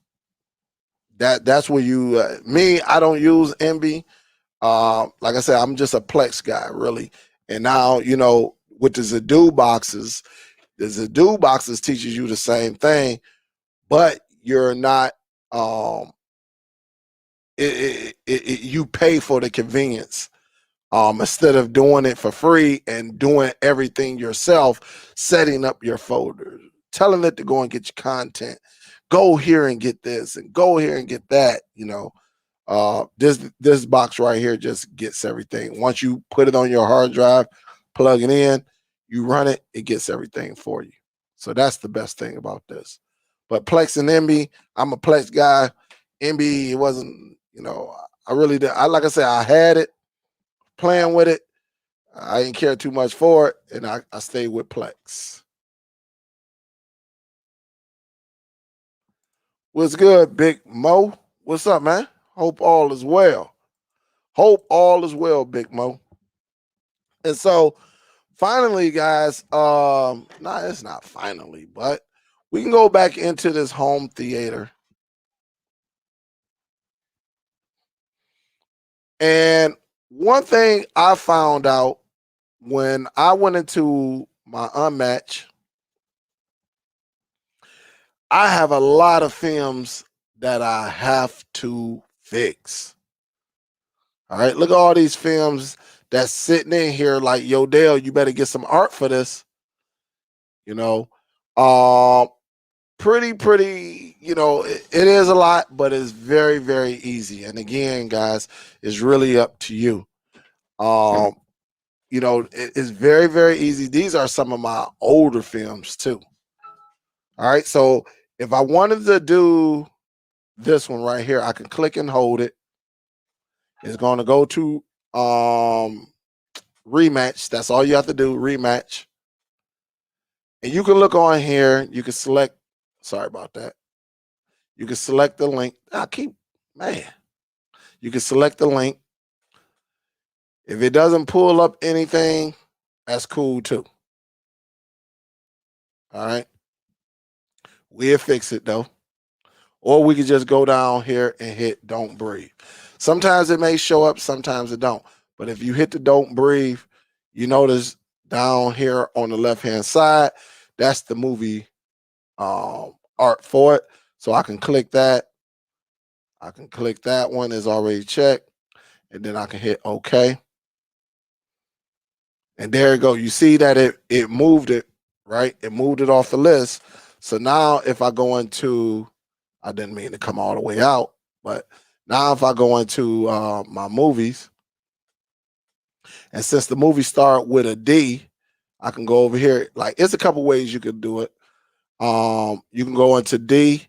Speaker 1: that's where you me, I don't use MB. Like I said, I'm just a Plex guy, really. And now, you know, with the Zidoo boxes, the Zidoo boxes teaches you the same thing, but you're not. You pay for the convenience. Instead of doing it for free and doing everything yourself, setting up your folders, telling it to go and get your content, go here and get this and go here and get that. You know, this box right here just gets everything. Once you put it on your hard drive, plug it in, you run it, it gets everything for you. So that's the best thing about this. But Plex and MB, I'm a Plex guy. MB, it wasn't, you know, I really did. Like I said, I had it, playing with it. I didn't care too much for it, and I stayed with Plex. What's good, Big Mo? What's up, man? Hope all is well. Hope all is well, Big Mo. And so finally, guys, nah, it's not finally, but we can go back into this home theater. And one thing I found out when I went into my unmatch, I have a lot of films that I have to fix. All right, look at all these films that's sitting in here like, yo, Dale, you better get some art for this. You know, um, pretty, you know, it is a lot, but it's very, very easy. And again, guys, it's really up to you. Um, you know, it's very, very easy. These are some of my older films too. All right, so if I wanted to do this one right here, I can click and hold it. It's going to go to rematch. That's all you have to do, rematch. And you can look on here. You can select, sorry about that. You can select the link. Man. You can select the link. If it doesn't pull up anything, that's cool too. All right. We'll fix it though. Or we could just go down here and hit don't breathe. Sometimes it may show up, sometimes it don't. But if you hit the don't breathe, you notice down here on the left-hand side, that's the movie art for it. So I can click that. I can click that one is already checked. And then I can hit OK. And there you go. You see that it moved it, right? It moved it off the list. So now if I go into, I didn't mean to come all the way out, but now if I go into my movies, and since the movies start with a D, I can go over here. Like it's a couple ways you can do it. You can go into D,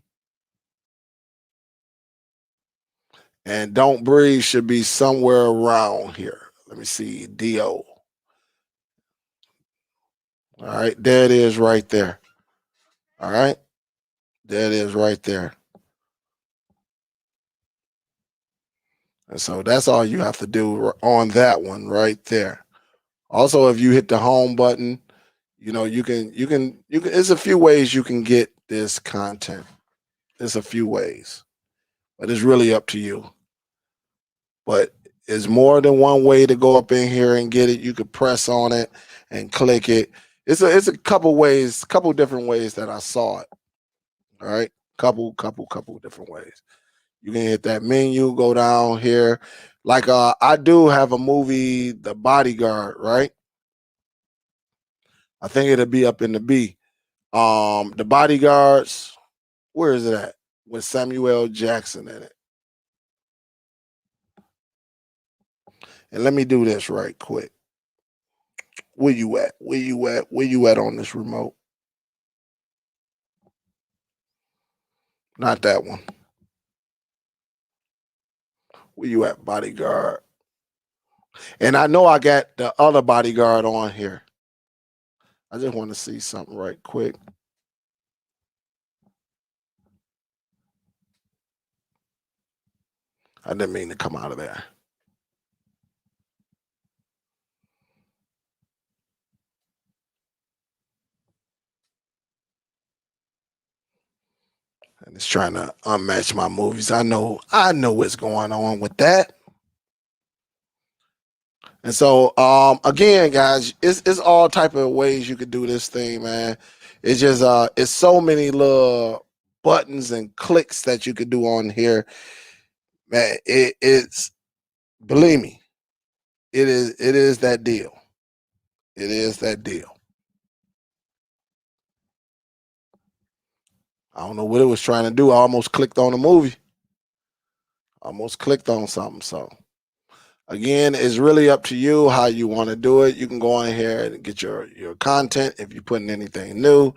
Speaker 1: and don't breathe should be somewhere around here. Let me see, DO. All right, there it is right there. All right, there it is right there. And so that's all you have to do on that one right there. Also, if you hit the home button, you know, you can, there's a few ways you can get this content. There's a few ways, but it's really up to you. But it's more than one way to go up in here and get it. You could press on it and click it. It's a couple ways, couple different ways that I saw it. All right. Couple different ways. You can hit that menu, go down here. Like I do have a movie, The Bodyguard, right? I think it'll be up in the B. The Bodyguards, where is it at? With Samuel Jackson in it. And let me do this right quick. Where you at? Where you at? Where you at on this remote? Not that one. Where you at, Bodyguard? And I know I got the other Bodyguard on here. I just want to see something right quick. I didn't mean to come out of there. And it's trying to unmatch my movies. I know what's going on with that. And so, again, guys, it's all type of ways you could do this thing, man. It's just, it's so many little buttons and clicks that you could do on here, man. It's, believe me, it is that deal. It is that deal. I don't know what it was trying to do. I almost clicked on a movie. Almost clicked on something. So again, it's really up to you how you want to do it. You can go on here and get your content. If you're putting anything new,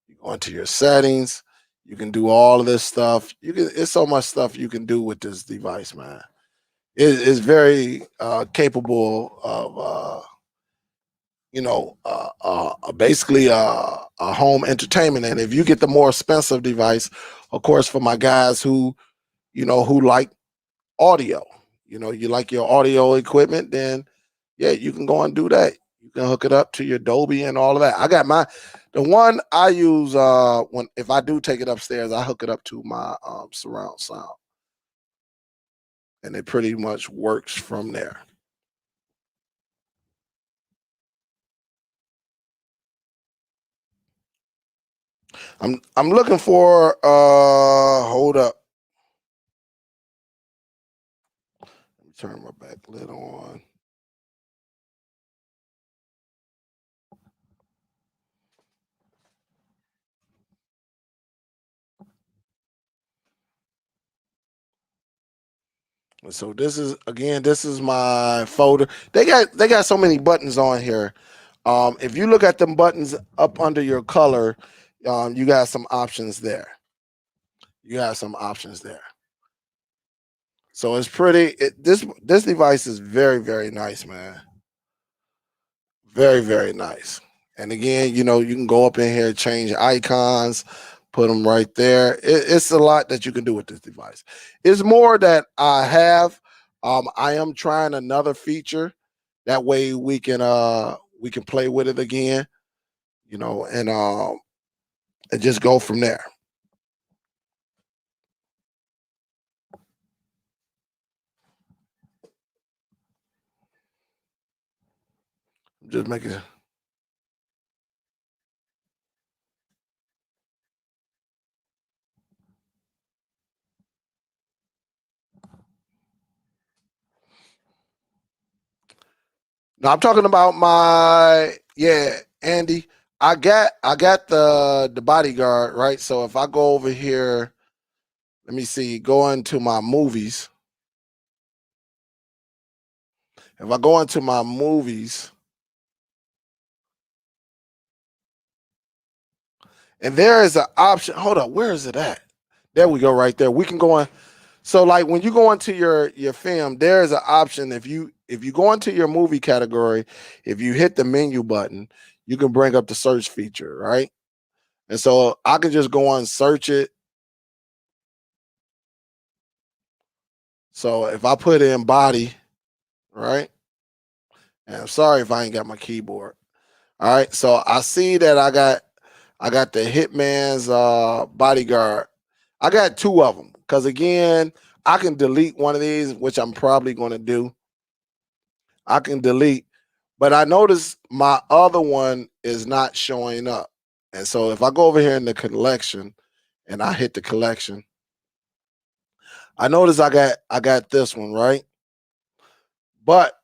Speaker 1: you go into your settings. You can do all of this stuff. It's so much stuff you can do with this device, man. It's very capable of basically a home entertainment. And if you get the more expensive device, of course, for my guys who who like audio, you like your audio equipment, then yeah, you can go and do that. You can hook it up to your Dolby and all of that. I got the one I use if I do take it upstairs, I hook it up to my surround sound, and it pretty much works from there. I'm looking for hold up. Let me turn my backlit on. So this is my folder. They got so many buttons on here. If you look at them buttons up under your color, you got some options there. You got some options there. So it's pretty. This device is very, very nice, man. Very, very nice. And again, you can go up in here, change icons, put them right there. It's a lot that you can do with this device. It's more that I have. I am trying another feature. That way we can play with it again, and just go from there. Just making. No, I'm talking about Andy. I got the bodyguard, right? So if I go over here, let me see, go into my movies. If I go into my movies, and there is an option. Hold up, where is it at? There we go, right there. We can go on. So like when you go into your film, there is an option. If you go into your movie category, if you hit the menu button, you can bring up the search feature, right? And so I can just go on search it. So if I put in body, right? And I'm sorry if I ain't got my keyboard. All right. So I see that I got the Hitman's bodyguard. I got two of them because again, I can delete one of these, which I'm probably going to do. I can delete, but I notice my other one is not showing up. And so if I go over here in the collection and I hit the collection, I notice I got this one, right? But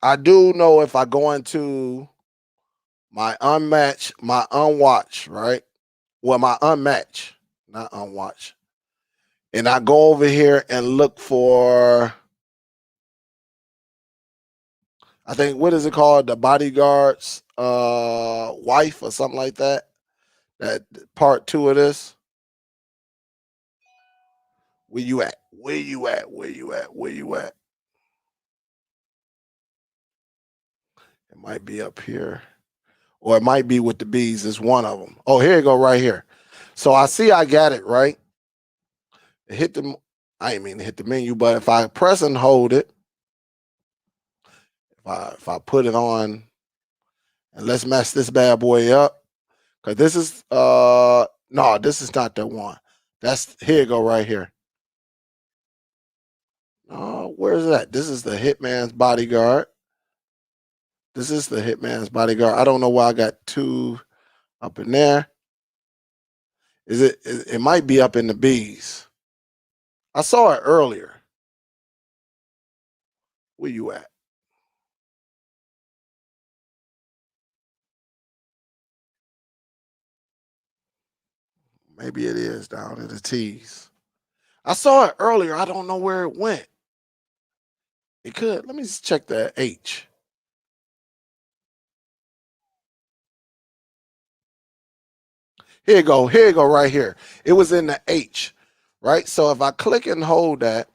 Speaker 1: I do know if I go into my unmatch, my unwatch, right? Well, my unmatch, not unwatch. And I go over here and look for, I think, what is it called? The bodyguard's wife or something like that. That part two of this. Where you at? Where you at? Where you at? Where you at? It might be up here. Or it might be with the bees. It's one of them. Oh, here you go, right here. So I see I got it, right? Hit the, I ain't mean to hit the menu, but if I press and hold it, if I put it on, and let's mess this bad boy up, because this is no, this is not the one. That's here you go right here. Where's that? This is the Hitman's Bodyguard. This is the Hitman's Bodyguard. I don't know why I got two up in there. It might be up in the B's. I saw it earlier. Where you at? Maybe it is down in the T's. I saw it earlier. I don't know where it went. It could. Let me just check the H. Here you go. Here you go right here. It was in the H, right? So if I click and hold that,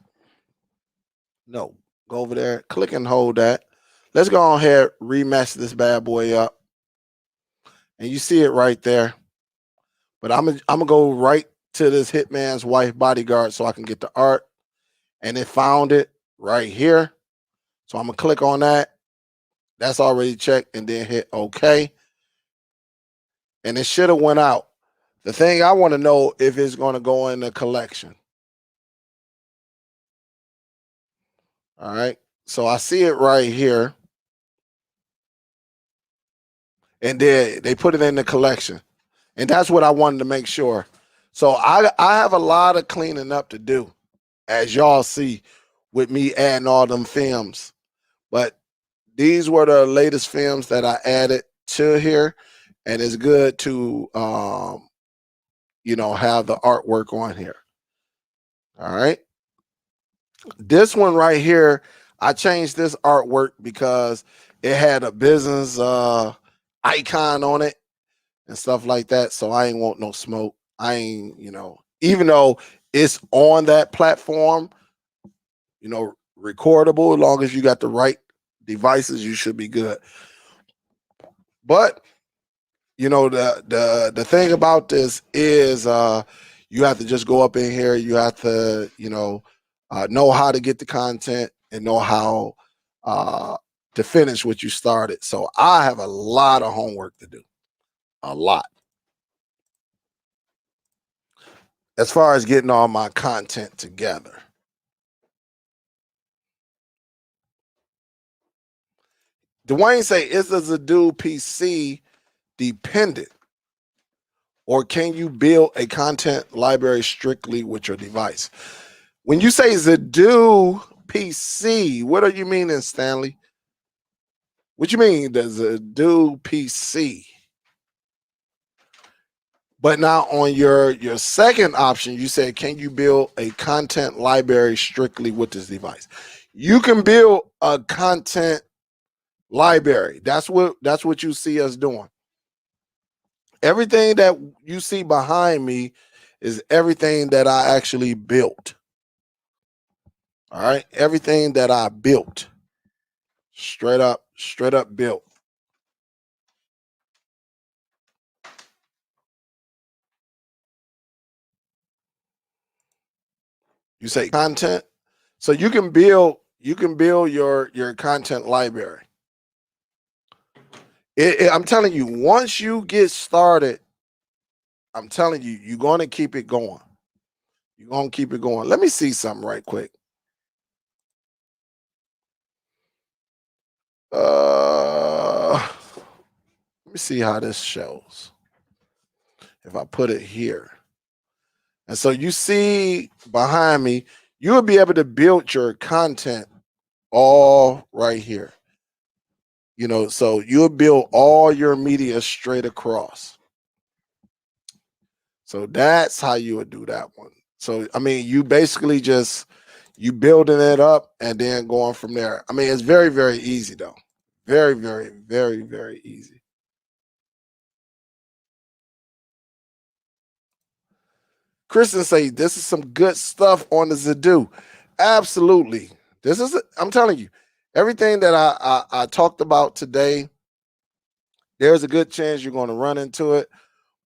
Speaker 1: no, go over there, click and hold that. Let's go ahead, remesh this bad boy up. And you see it right there. But I'm gonna go right to this Hitman's Wife Bodyguard so I can get the art. And it found it right here. So I'm gonna click on that. That's already checked, and then hit OK. And it should have went out. The thing I want to know if it's going to go in the collection. All right. So I see it right here. And then they put it in the collection. And that's what I wanted to make sure. So I have a lot of cleaning up to do, as y'all see, with me adding all them films. But these were the latest films that I added to here. And it's good to you know, have the artwork on here. All right. This one right here, I changed this artwork because it had a business icon on it and stuff like that. So I ain't want no smoke. I ain't, you know, even though it's on that platform, you know, recordable, as long as you got the right devices, you should be good. But you know, the thing about this is you have to just go up in here. You have to, you know how to get the content and know how to finish what you started. So I have a lot of homework to do, a lot, as far as getting all my content together. Dwayne say, is the Zidoo PC dependent? Or can you build a content library strictly with your device? When you say Zidoo PC, what are you meaning, Stanley? What you mean, the Zidoo PC? But now on your second option, you said, can you build a content library strictly with this device? You can build a content library. That's what you see us doing. Everything that you see behind me is everything that I actually built. All right, everything that I built, straight up built. You say content, so you can build your content library. I'm telling you, once you get started, I'm telling you, you're going to keep it going. You're going to keep it going. Let me see something right quick. Let me see how this shows. If I put it here. And so you see behind me, you will be able to build your content all right here. You know, so you'll build all your media straight across. So that's how you would do that one. So, I mean, you basically just, you building it up and then going from there. I mean, it's very, very easy though. Very, very, very, very easy. Kristen say, this is some good stuff on the Zidoo. Absolutely. This is, I'm telling you, everything that I talked about today, there's a good chance you're going to run into it.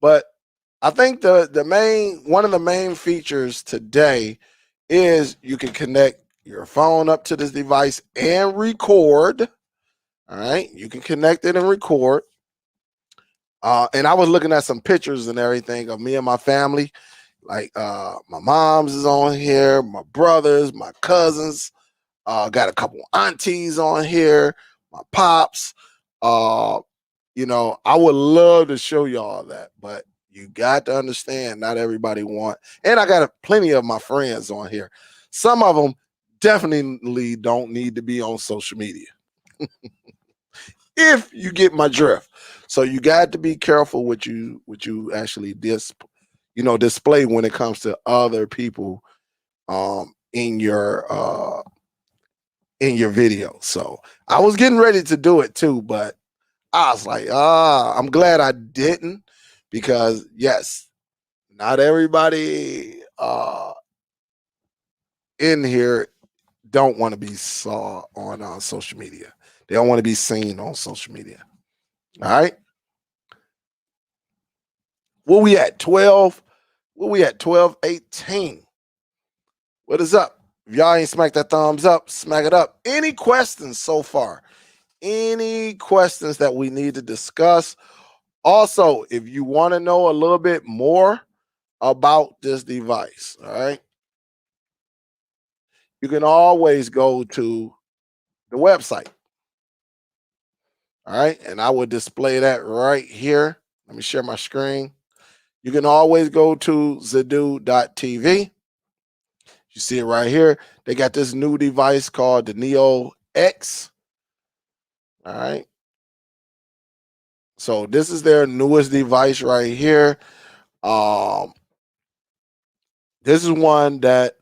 Speaker 1: But I think one of the main features today is you can connect your phone up to this device and record. All right, you can connect it and record. And I was looking at some pictures and everything of me and my family. Like my mom's is on here, my brothers, my cousins, got a couple aunties on here, my pops. You know, I would love to show y'all that, but you got to understand not everybody want, and I got plenty of my friends on here. Some of them definitely don't need to be on social media. If you get my drift. So you got to be careful what you actually display when it comes to other people in your video. So I was getting ready to do it too, but I was like, I'm glad I didn't, because yes, not everybody in here don't want to be saw on social media. They don't want to be seen on social media. All right. Where we at? 12. Where we at? 12:18. What is up? If y'all ain't smack that thumbs up, smack it up. Any questions so far? Any questions that we need to discuss? Also, if you want to know a little bit more about this device, all right, you can always go to the website. All right. And I will display that right here. Let me share my screen. You can always go to Zidoo.tv. You see it right here. They got this new device called the Neo X. All right. So this is their newest device right here. This is one that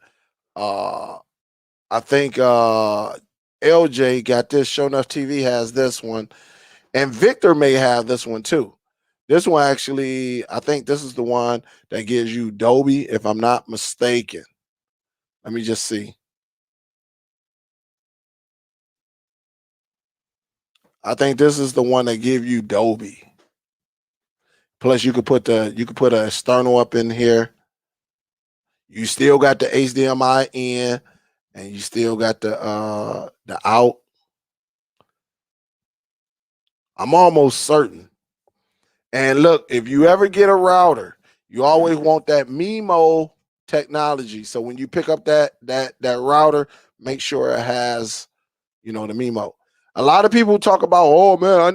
Speaker 1: I think LJ got this. Show Enough TV has this one, and Victor may have this one too. This one actually, I think this is the one that gives you Dolby, if I'm not mistaken. Let me just see. I think this is the one that give you Dolby. Plus, you could put a external up in here. You still got the HDMI in, and you still got the out. I'm almost certain. And look, if you ever get a router, you always want that MIMO technology. So when you pick up that router, make sure it has, the MIMO. A lot of people talk about, oh man, I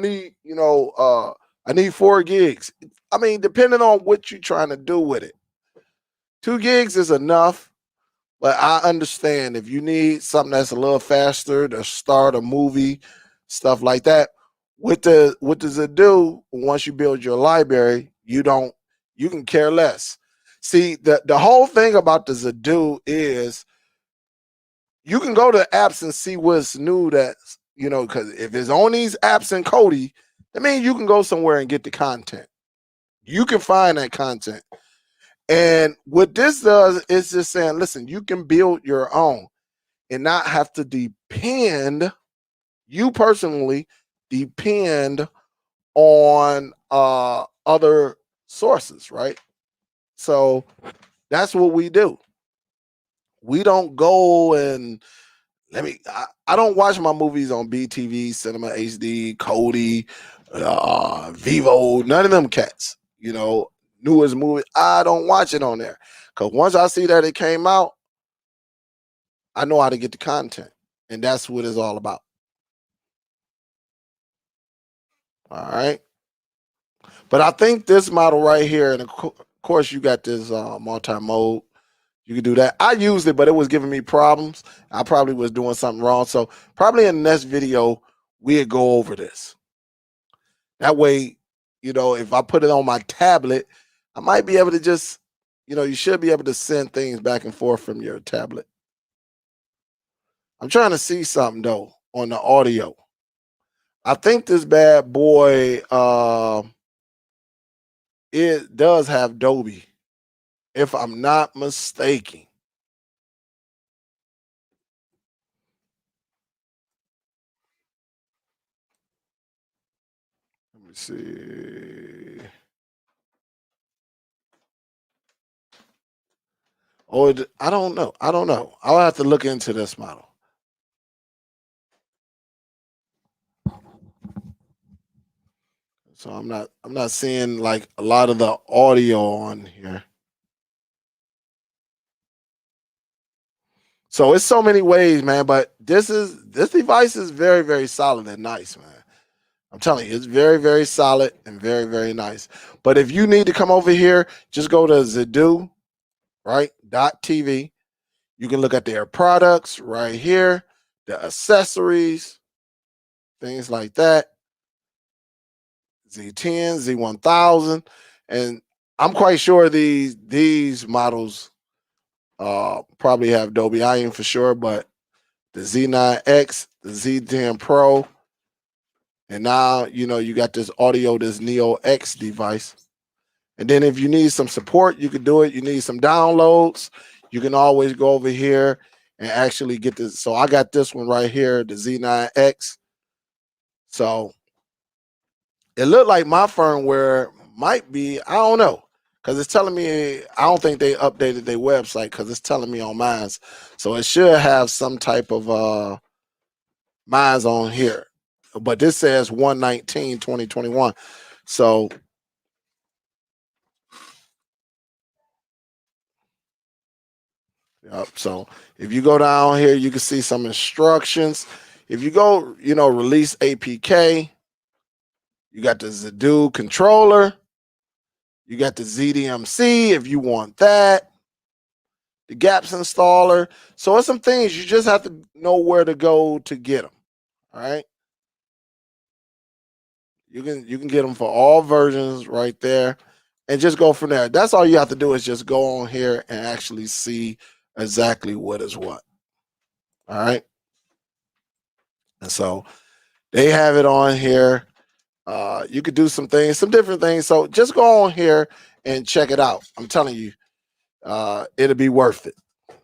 Speaker 1: need 4 gigs. I mean, depending on what you're trying to do with it. 2 gigs is enough, but I understand if you need something that's a little faster to start a movie, stuff like that. What does it do once you build your library? You can care less. See, the whole thing about the Zidoo is you can go to apps and see what's new that's, because if it's on these apps in Kodi, that means you can go somewhere and get the content. You can find that content. And what this does is just saying, listen, you can build your own and not have to depend, you personally depend on other sources, right? So that's what we do. We don't go and I don't watch my movies on BTV, Cinema HD, Kodi, Vivo, none of them cats. Newest movie, I don't watch it on there. Because once I see that it came out, I know how to get the content. And that's what it's all about. All right. But I think this model right here, and of course you got this multi-mode. You can do that. I used it, but it was giving me problems. I probably was doing something wrong. So probably in the next video, we'll go over this. That way, if I put it on my tablet, I might be able to just, you should be able to send things back and forth from your tablet. I'm trying to see something though on the audio. I think this bad boy, it does have Dolby, if I'm not mistaken. Let me see. Oh, I don't know. I don't know. I'll have to look into this model. So I'm not seeing like a lot of the audio on here. So it's so many ways, man. But this device is very, very solid and nice, man. I'm telling you, it's very, very solid and very, very nice. But if you need to come over here, just go to Zidoo, right? .tv. You can look at their products right here, the accessories, things like that. Z10, Z1000, and I'm quite sure these models probably have Dolby Iron for sure, but the Z9X, the Z10 Pro, and now you got this audio, this Neo X device. And then if you need some support, you can do it. You need some downloads, you can always go over here and actually get this. So I got this one right here, the Z9X. So it looked like my firmware might be, I don't know, because it's telling me, I don't think they updated their website because it's telling me on mine. So it should have some type of mine's on here. But this says 1/19/2021. So yep. So if you go down here, you can see some instructions. If you go, release APK, you got the Zidoo controller. You got the ZDMC if you want that. The GAPS installer. So it's some things you just have to know where to go to get them. All right. You can get them for all versions right there, and just go from there. That's all you have to do is just go on here and actually see exactly what is what. All right. And so they have it on here. You could do some things, some different things. So just go on here and check it out. I'm telling you, it'll be worth it.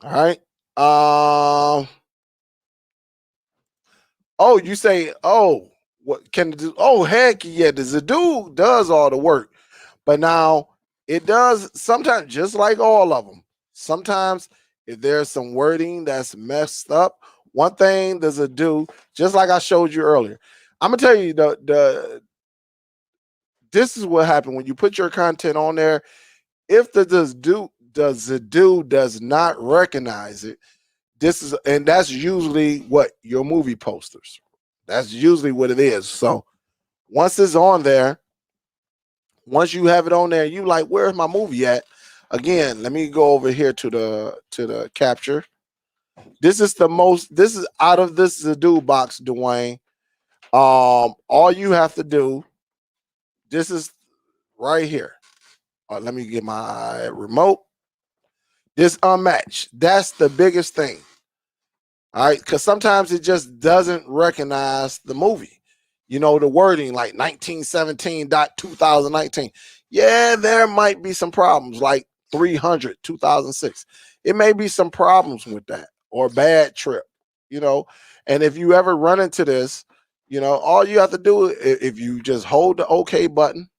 Speaker 1: All right. Oh, you say, oh, what can it do? Oh, heck yeah, the Zidoo does all the work. But now it does sometimes, just like all of them. Sometimes if there's some wording that's messed up, one thing does it do, just like I showed you earlier. I'm gonna tell you this is what happened when you put your content on there. If the Zidoo does not recognize it, and that's usually what your movie posters. That's usually what it is. So once it's on there, once you have it on there, you like, where's my movie at? Again, let me go over here to the capture. This is out of this Zidoo box, Dwayne. All you have to do, this is right here. Let me get my remote. This unmatched. That's the biggest thing. All right, because sometimes it just doesn't recognize the movie. The wording like 1917.2019. Yeah, there might be some problems like 300 2006. It may be some problems with that or bad trip, And if you ever run into this, all you have to do if you just hold the OK button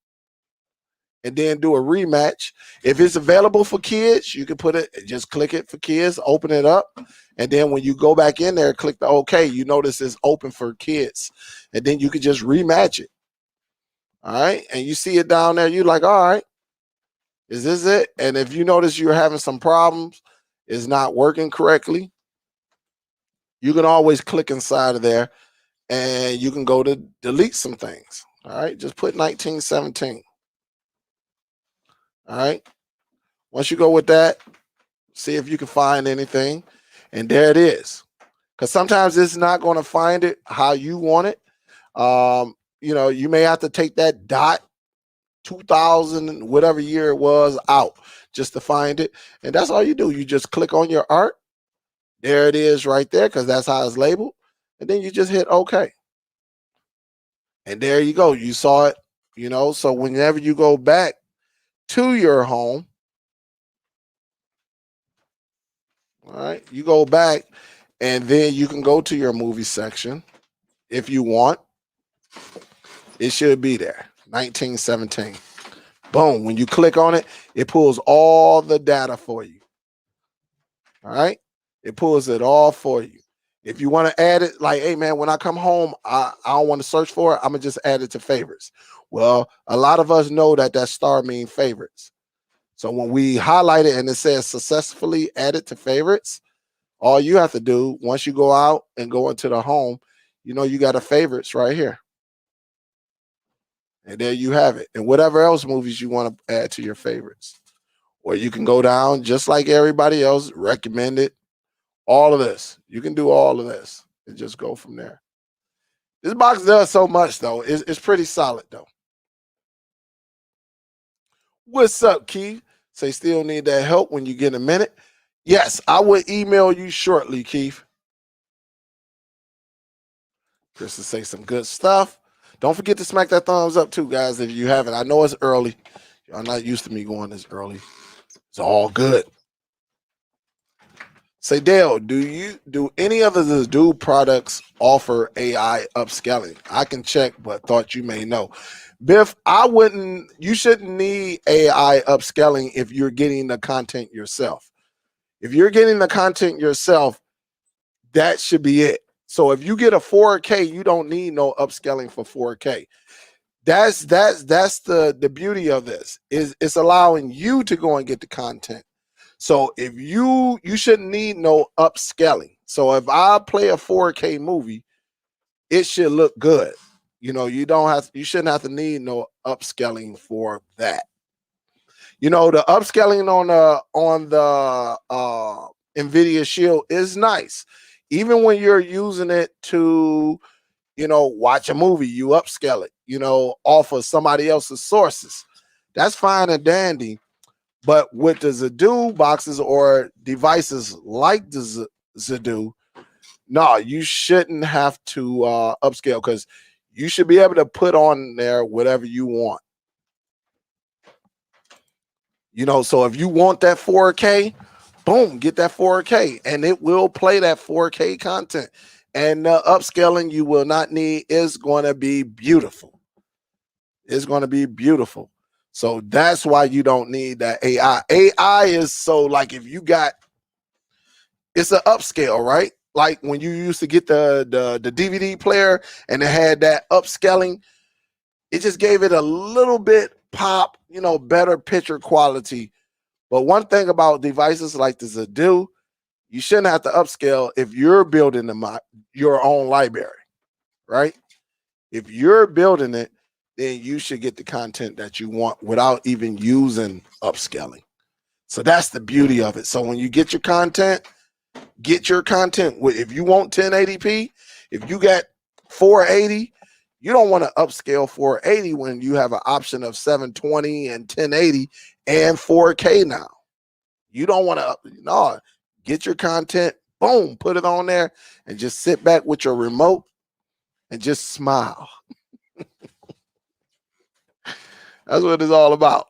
Speaker 1: and then do a rematch. If it's available for kids, you can just click it for kids, open it up. And then when you go back in there, click the OK, you notice it's open for kids. And then you can just rematch it. All right. And you see it down there. You're like, all right, is this it? And if you notice you're having some problems, it's not working correctly, you can always click inside of there and you can go to delete some things. All right. Just put 1917. All right. Once you go with that, see if you can find anything. And there it is. Because sometimes it's not going to find it how you want it. You may have to take that dot 2000, whatever year it was, out just to find it. And that's all you do. You just click on your art. There it is right there, because that's how it's labeled. And then you just hit OK. And there you go. You saw it, So whenever you go back to your home, all right, you go back and then you can go to your movie section if you want. It should be there. 1917. Boom. When you click on it, it pulls all the data for you. All right. It pulls it all for you. If you want to add it, like, hey, man, when I come home, I don't want to search for it. I'm going to just add it to favorites. Well, a lot of us know that star means favorites. So when we highlight it and it says successfully added to favorites, All you have to do once you go out and go into the home, you know, you got a favorites right here. And there you have it. And whatever else movies you want to add to your favorites. Or you can go down just like everybody else, recommend it. All of this. You can do all of this and just go from there. This box does so much, though. It's pretty solid, though. What's up, Keith? Say still need that help when you get a minute. Yes, I will email you shortly, Keith. Chris to say some good stuff. Don't forget to smack that thumbs up too, guys, if you haven't. I know it's early. Y'all not used to me going this early. It's all good. Say, Dale, do any of the Zidoo products offer AI upscaling? I can check, but thought you may know. Biff, you shouldn't need AI upscaling if you're getting the content yourself. If you're getting the content yourself, that should be it. So if you get a 4K, you don't need no upscaling for 4K. That's the beauty of this, is it's allowing you to go and get the content. So if you shouldn't need no upscaling. So if I play a 4K movie, it should look good. You know, you shouldn't have to need no upscaling for that. You know, the upscaling on the NVIDIA Shield is nice. Even when you're using it to, you know, watch a movie, you upscale it, you know, off of somebody else's sources. That's fine and dandy. But with the Zidoo boxes or devices like the Zidoo, no, you shouldn't have to upscale, because you should be able to put on there whatever you want. You know, so if you want that 4K, boom, get that 4K, and it will play that 4K content. And the upscaling you will not need is going to be beautiful. It's going to be beautiful. So that's why you don't need that AI. AI is so, like, if you got, it's an upscale, right? Like when you used to get the DVD player and it had that upscaling, it just gave it a little bit pop, you know, better picture quality. But one thing about devices like the Zidoo, you shouldn't have to upscale if you're building your own library, right? If you're building it, then you should get the content that you want without even using upscaling. So that's the beauty of it. So when you get your content with, if you want 1080p, if you got 480, you don't want to upscale 480 when you have an option of 720 and 1080 and 4K now. You don't want to, no, get your content, boom, put it on there, and just sit back with your remote and just smile. That's what it's all about.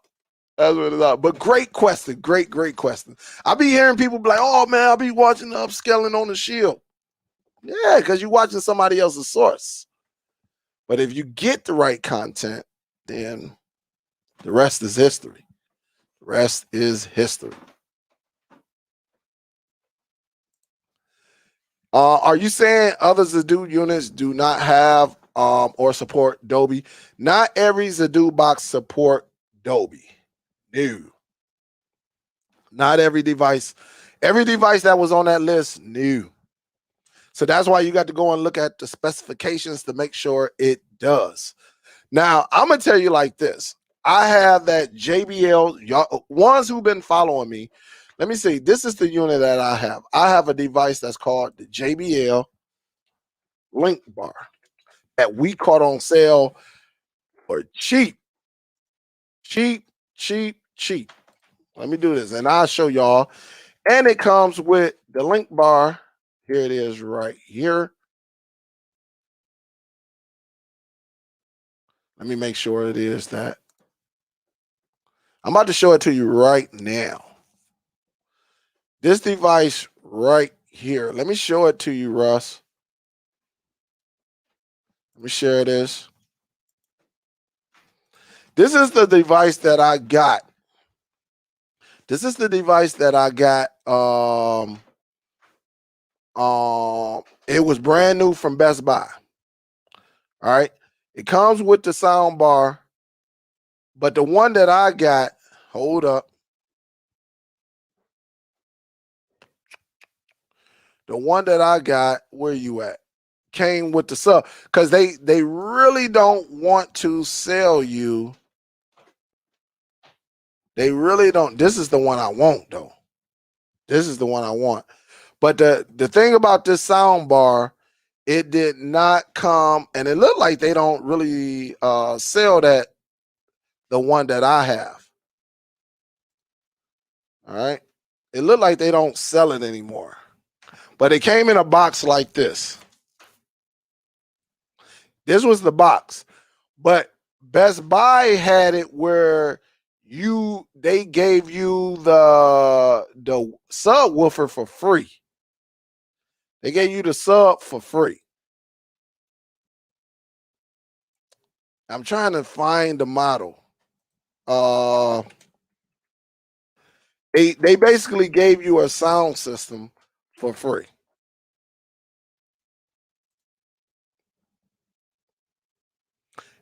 Speaker 1: That's what it's all. But great question. Great question. I be hearing people be like, oh man, I be watching the upscaling on the Shield. Yeah, because you're watching somebody else's source. But if you get the right content, then the rest is history. The rest is history. Are you saying other Zidoo units do not have or support Dolby? Not every Zidoo box support Dolby. No. Not every device. Every device that was on that list, new. So that's why you got to go and look at the specifications to make sure it does. Now, I'm going to tell you like this. I have that JBL, y'all, ones who've been following me. Let me see. This is the unit that I have. I have a device that's called the JBL Link Bar that we caught on sale for cheap. Cheap. Let me do this and I'll show y'all. And it comes with the link bar. Here it is right here. Let me make sure it is that. I'm about to show it to you right now. This device right here. Let me show it to you, Russ. Let me share this. This is the device that I got. This is the device that I got. It was brand new from Best Buy. All right. It comes with the sound bar, but the one that I got, hold up. The one that I got, where you at? Came with the sub, because they really don't want to sell you. They really don't. This is the one I want though. This is the one I want. But the thing about this sound bar, it did not come, and it looked like they don't really sell that, the one that I have. All right. It looked like they don't sell it anymore. But it came in a box like this. This was the box. But Best Buy had it where they gave you the subwoofer for free. They gave you the sub for free. I'm trying to find the model. They basically gave you a sound system for free.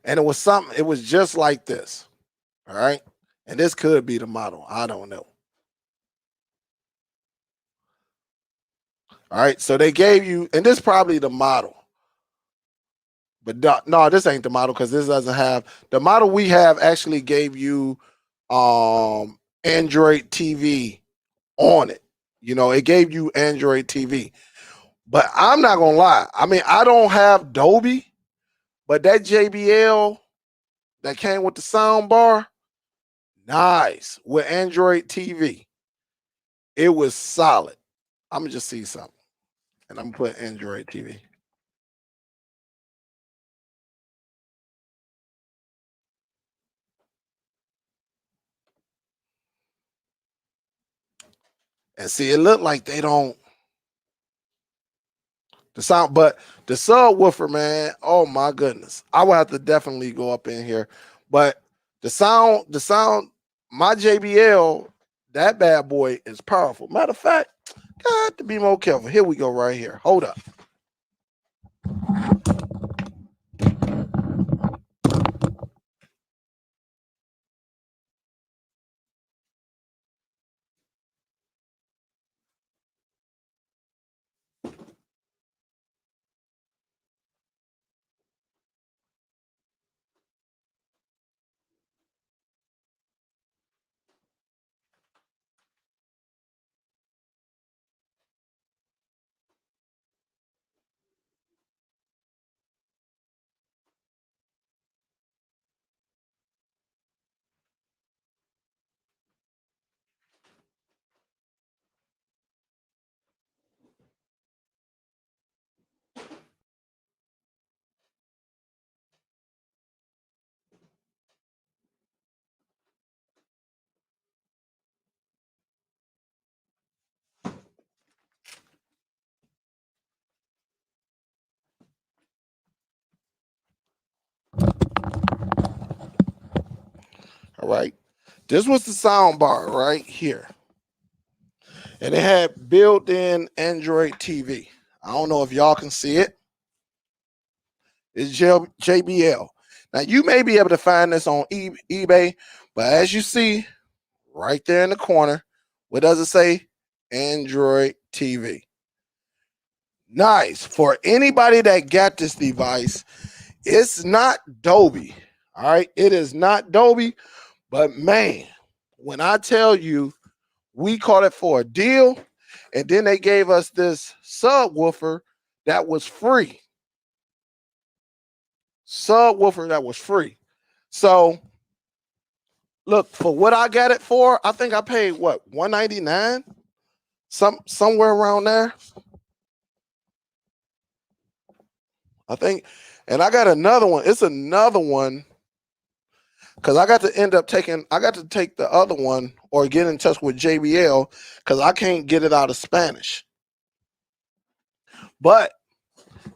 Speaker 1: And it was something, it was just like this. All right. And this could be the model. I don't know. All right. So they gave you, and this is probably the model. But no, this ain't the model, because this doesn't have, the model we have actually gave you Android TV on it. You know, it gave you Android TV. But I'm not gonna lie. I mean, I don't have Dolby, but that JBL that came with the sound bar, nice, with Android TV. It was solid. I'm gonna just see something, and I'm gonna put Android TV. And see, it looked like they don't, the sound, but the subwoofer, man, oh my goodness. I will have to definitely go up in here. But the sound, my JBL, that bad boy is powerful. Matter of fact, got to be more careful. Here we go, right here. Hold up. All right. This was the sound bar right here. And it had built-in Android TV. I don't know if y'all can see it. It's JBL. Now you may be able to find this on eBay, but as you see right there in the corner, what does it say? Android TV. Nice. For anybody that got this device, it's not Dolby. All right. It is not Dolby, but man, when I tell you we caught it for a deal, and then they gave us this subwoofer that was free. Subwoofer that was free. So look, for what I got it for, I think I paid what, $199? Somewhere around there. I think, and I got another one. It's another one, because I got to take the other one or get in touch with JBL, because I can't get it out of Spanish. But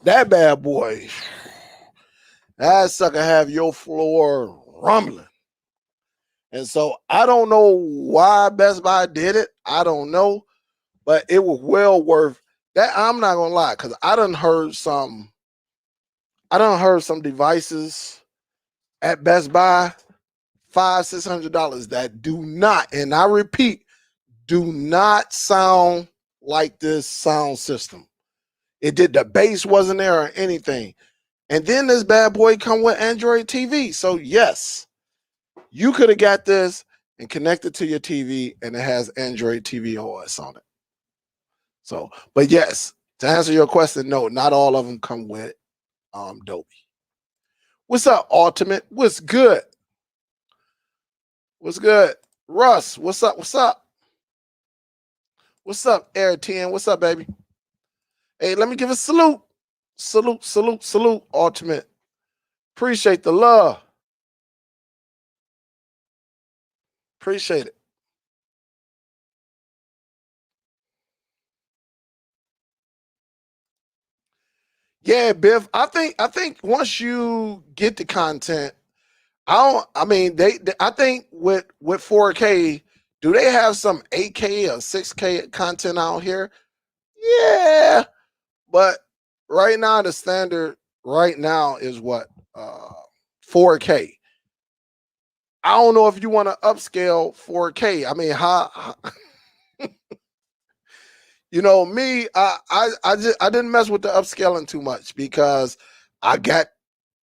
Speaker 1: that bad boy, that sucker have your floor rumbling. And so I don't know why Best Buy did it. I don't know, but it was well worth that. I'm not gonna lie, because I done heard some devices at Best Buy, $500-$600 that do not, and I repeat, do not sound like this sound system. It did, the bass wasn't there or anything. And then this bad boy come with Android TV. So yes, you could have got this and connected to your TV, and it has Android TV OS on it. So, but yes, to answer your question, no, not all of them come with Dolby. What's up, Ultimate? What's good? What's good? Russ, what's up? What's up? What's up, Air 10? What's up, baby? Hey, let me give a salute. Salute, salute, salute, Ultimate. Appreciate the love. Appreciate it. Yeah, Biff. I think once you get the content, I mean I think with 4K, do they have some 8K or 6K content out here? Yeah. But right now the standard right now is what? 4K. I don't know if you want to upscale 4K. I mean, how you know me, I didn't mess with the upscaling too much because I got,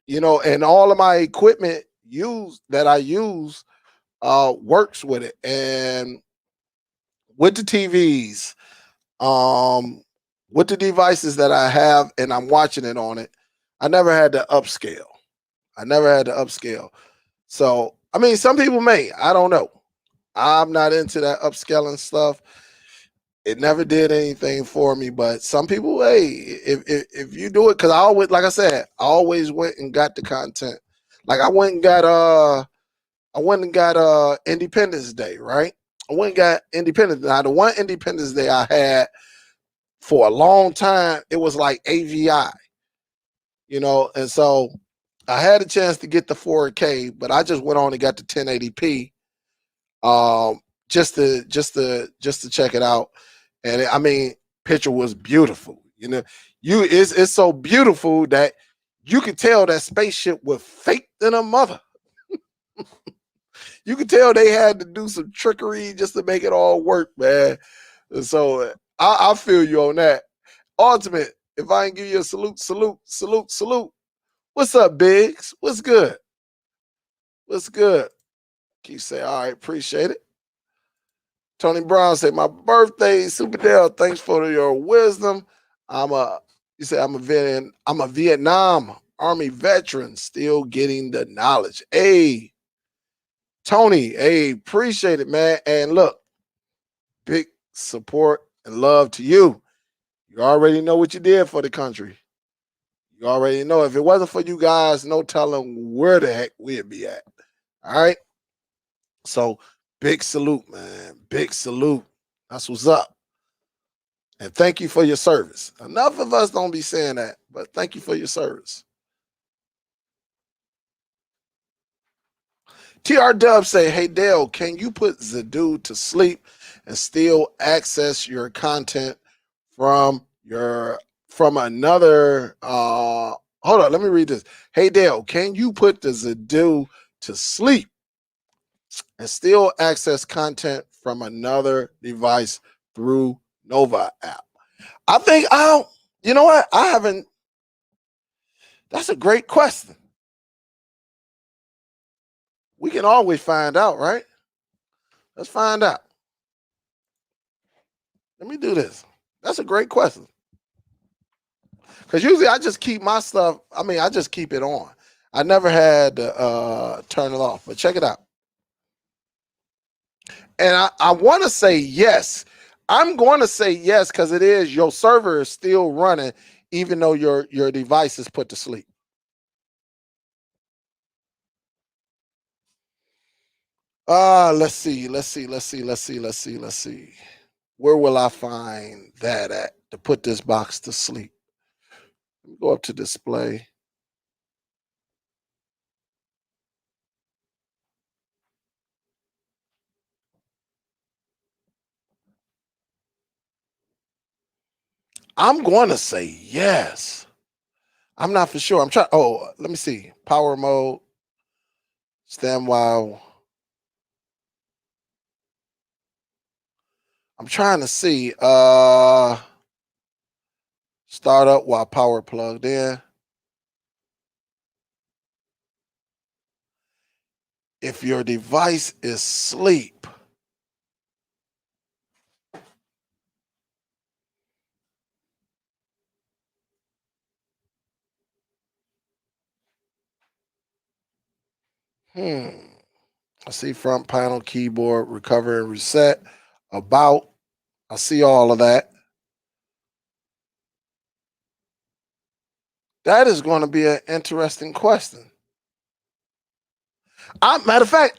Speaker 1: you know, and all of my equipment that I use works with it. And with the TVs, with the devices that I have and I'm watching it on it, I never had to upscale. I never had to upscale. So I mean, some people may, I don't know. I'm not into that upscaling stuff. It never did anything for me, but some people, hey, if you do it, because I always, like I said, I always went and got the content. Like I went and got Independence Day, right? I went and got Independence. Now the one Independence Day I had for a long time, it was like AVI, you know, and so I had a chance to get the 4K, but I just went on and got the 1080p, just to check it out. And I mean, picture was beautiful. You know, it's so beautiful that you could tell that spaceship was fake than a mother. You could tell they had to do some trickery just to make it all work, man. So I feel you on that. Ultimate, if I can give you a salute, salute, salute, salute. What's up, Biggs? What's good? What's good? Keep saying, all right, appreciate it. Tony Brown said, my birthday, SUPERDELL. Thanks for your wisdom. You say I'm a Vietnam Army veteran, still getting the knowledge. Hey, Tony, hey, appreciate it, man. And look, big support and love to you. You already know what you did for the country. You already know. If it wasn't for you guys, no telling where the heck we'd be at. All right. So big salute, man. Big salute. That's what's up. And thank you for your service. Enough of us don't be saying that, but thank you for your service. TR Dub say, hey Dale, can you put Zidoo to sleep and still access your content from another hold on, let me read this. Hey Dale, can you put the Zidoo to sleep and still access content from another device through Nova app? I think you know what? I haven't. That's a great question. We can always find out, right? Let's find out. Let me do this. That's a great question. Because usually I just keep my stuff, I mean, I just keep it on. I never had to turn it off, but check it out. And I want to say yes. I'm going to say yes because it is, your server is still running even though your device is put to sleep. Let's see. Where will I find that at to put this box to sleep? Let me go up to display. I'm going to say yes. I'm not for sure. I'm trying. Oh, let me see. Power mode. Stand while. I'm trying to see. Start up while power plugged in. If your device is asleep, I see front panel, keyboard, recover and reset, about. I see all of that. That is going to be an interesting question. Matter of fact,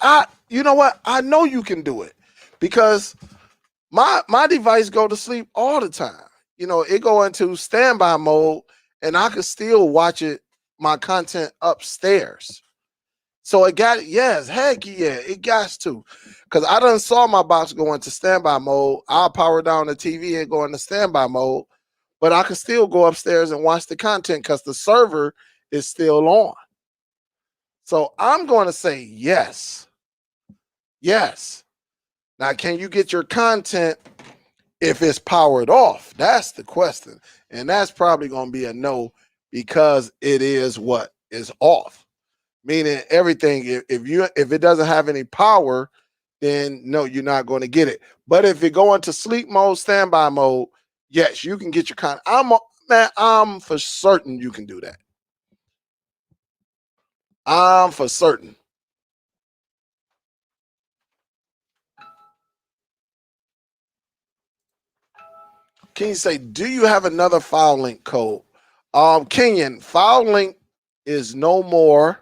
Speaker 1: you know what? I know you can do it because my device go to sleep all the time. You know, it go into standby mode, and I can still watch it, my content upstairs. So it got, yes, heck yeah, it got to. Because I done saw my box go into standby mode. I'll power down the TV and go into standby mode, but I can still go upstairs and watch the content because the server is still on. So I'm going to say yes. Yes. Now, can you get your content if it's powered off? That's the question. And that's probably going to be a no because it is what is off. Meaning everything, if it doesn't have any power, then no, you're not going to get it. But if it go into sleep mode, standby mode, yes, you can get your content. I'm for certain you can do that. I'm for certain. Can you say, do you have another file link code? Kenyon, file link is no more.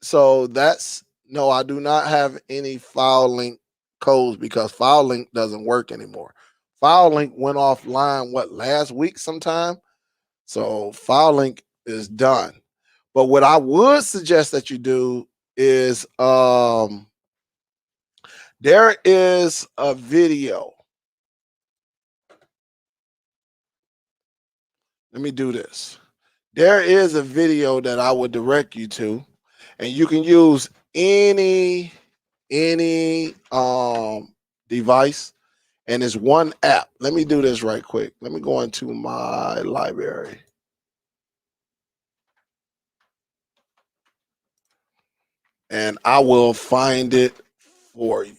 Speaker 1: So that's no, I do not have any file link codes because file link doesn't work anymore. File link went offline last week sometime. So file link is done. But what I would suggest that you do is there is a video. Let me do this. There is a video that I would direct you to, and you can use any device, and it's one app. Let me do this right quick. Let me go into my library. And I will find it for you.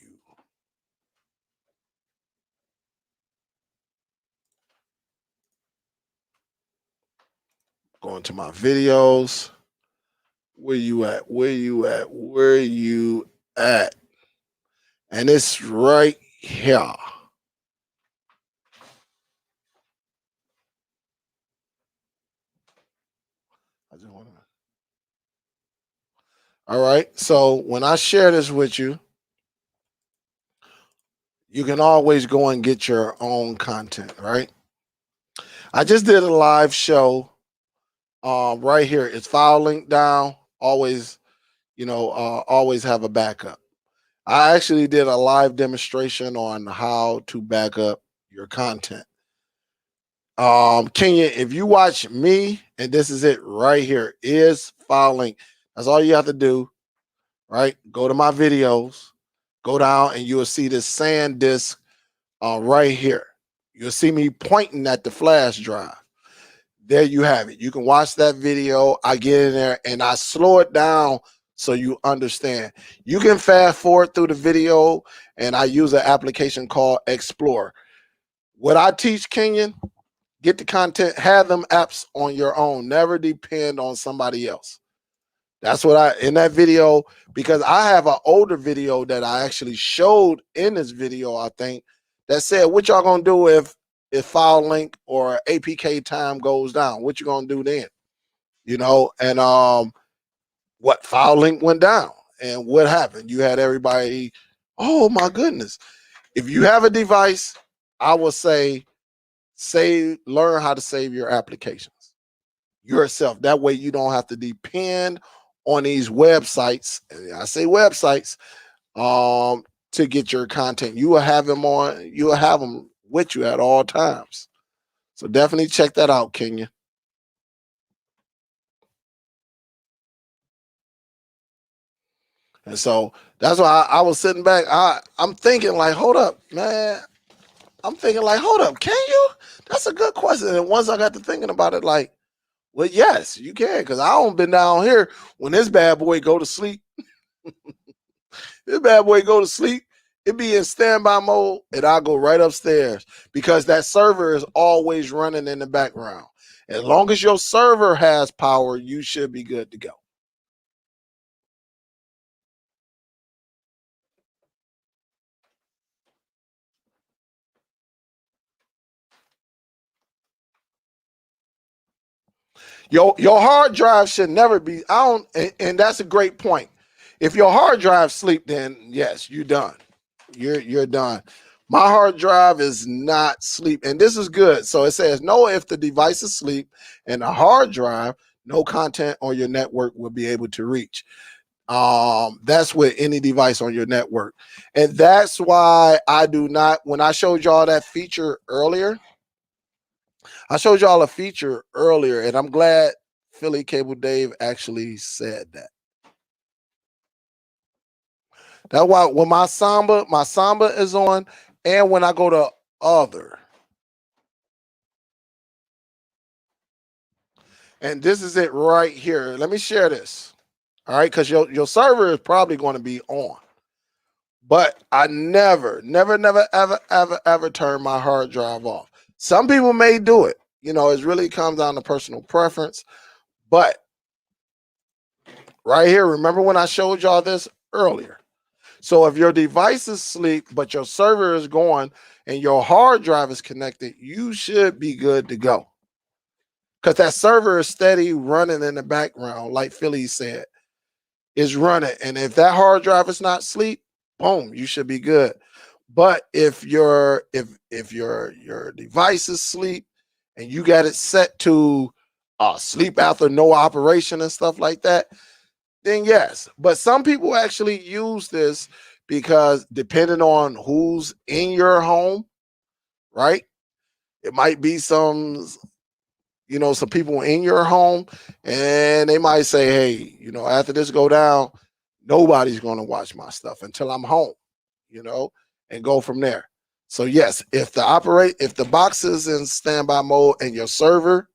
Speaker 1: Going to my videos. Where you at? Where you at? Where you at? And it's right here. I just want to. All right. So when I share this with you, you can always go and get your own content, right? I just did a live show right here. It's file link down. Always, always have a backup. I actually did a live demonstration on how to back up your content. Kenya, if you watch me, and this is it right here, is file link. That's all you have to do, right? Go to my videos, go down, and you will see this SanDisk right here. You'll see me pointing at the flash drive. There you have it. You can watch that video. I get in there and I slow it down so you understand. You can fast forward through the video, and I use an application called Explore. What I teach, Kenyon, get the content, have them apps on your own. Never depend on somebody else. That's what in that video, because I have an older video that I actually showed in this video, I think, that said, what y'all gonna do if file link or APK time goes down? What you gonna do then? And what file link went down and what happened? You had everybody, oh my goodness. If you have a device, I will say learn how to save your applications yourself. That way you don't have to depend on these websites. And I say websites to get your content. You will have them with you at all times. So definitely check that out, Kenya. And so that's why I was sitting back. I'm thinking like, hold up, man. I'm thinking like, hold up, can you? That's a good question. And once I got to thinking about it, like, well, yes, you can, because I don't been down here when this bad boy go to sleep. This bad boy go to sleep, it be in standby mode, and I go right upstairs because that server is always running in the background. As long as your server has power, you should be good to go. Your hard drive should never be. I don't, and that's a great point. If your hard drive sleep, then yes, you're done. You're done. My hard drive is not sleep, and this is good. So it says no if the device is asleep, and the hard drive, no content on your network will be able to reach. That's with any device on your network, and that's why I do not. When I showed y'all that feature earlier, I showed y'all a feature earlier, and I'm glad Philly Cable Dave actually said that. That's why when my Samba is on, and when I go to other, and this is it right here. Let me share this. All right, because your server is probably going to be on. But I never, ever turn my hard drive off. Some people may do it. You know, it really comes down to personal preference. But right here, remember when I showed y'all this earlier? So if your device is asleep, but your server is going and your hard drive is connected, you should be good to go. Because that server is steady running in the background, like Philly said, is running. And if that hard drive is not asleep, boom, you should be good. But if your device is asleep and you got it set to sleep after no operation and stuff like that, then yes. But some people actually use this because depending on who's in your home, right? It might be some people in your home, and they might say, hey, after this go down, nobody's going to watch my stuff until I'm home, and go from there. So yes, if the box is in standby mode and your server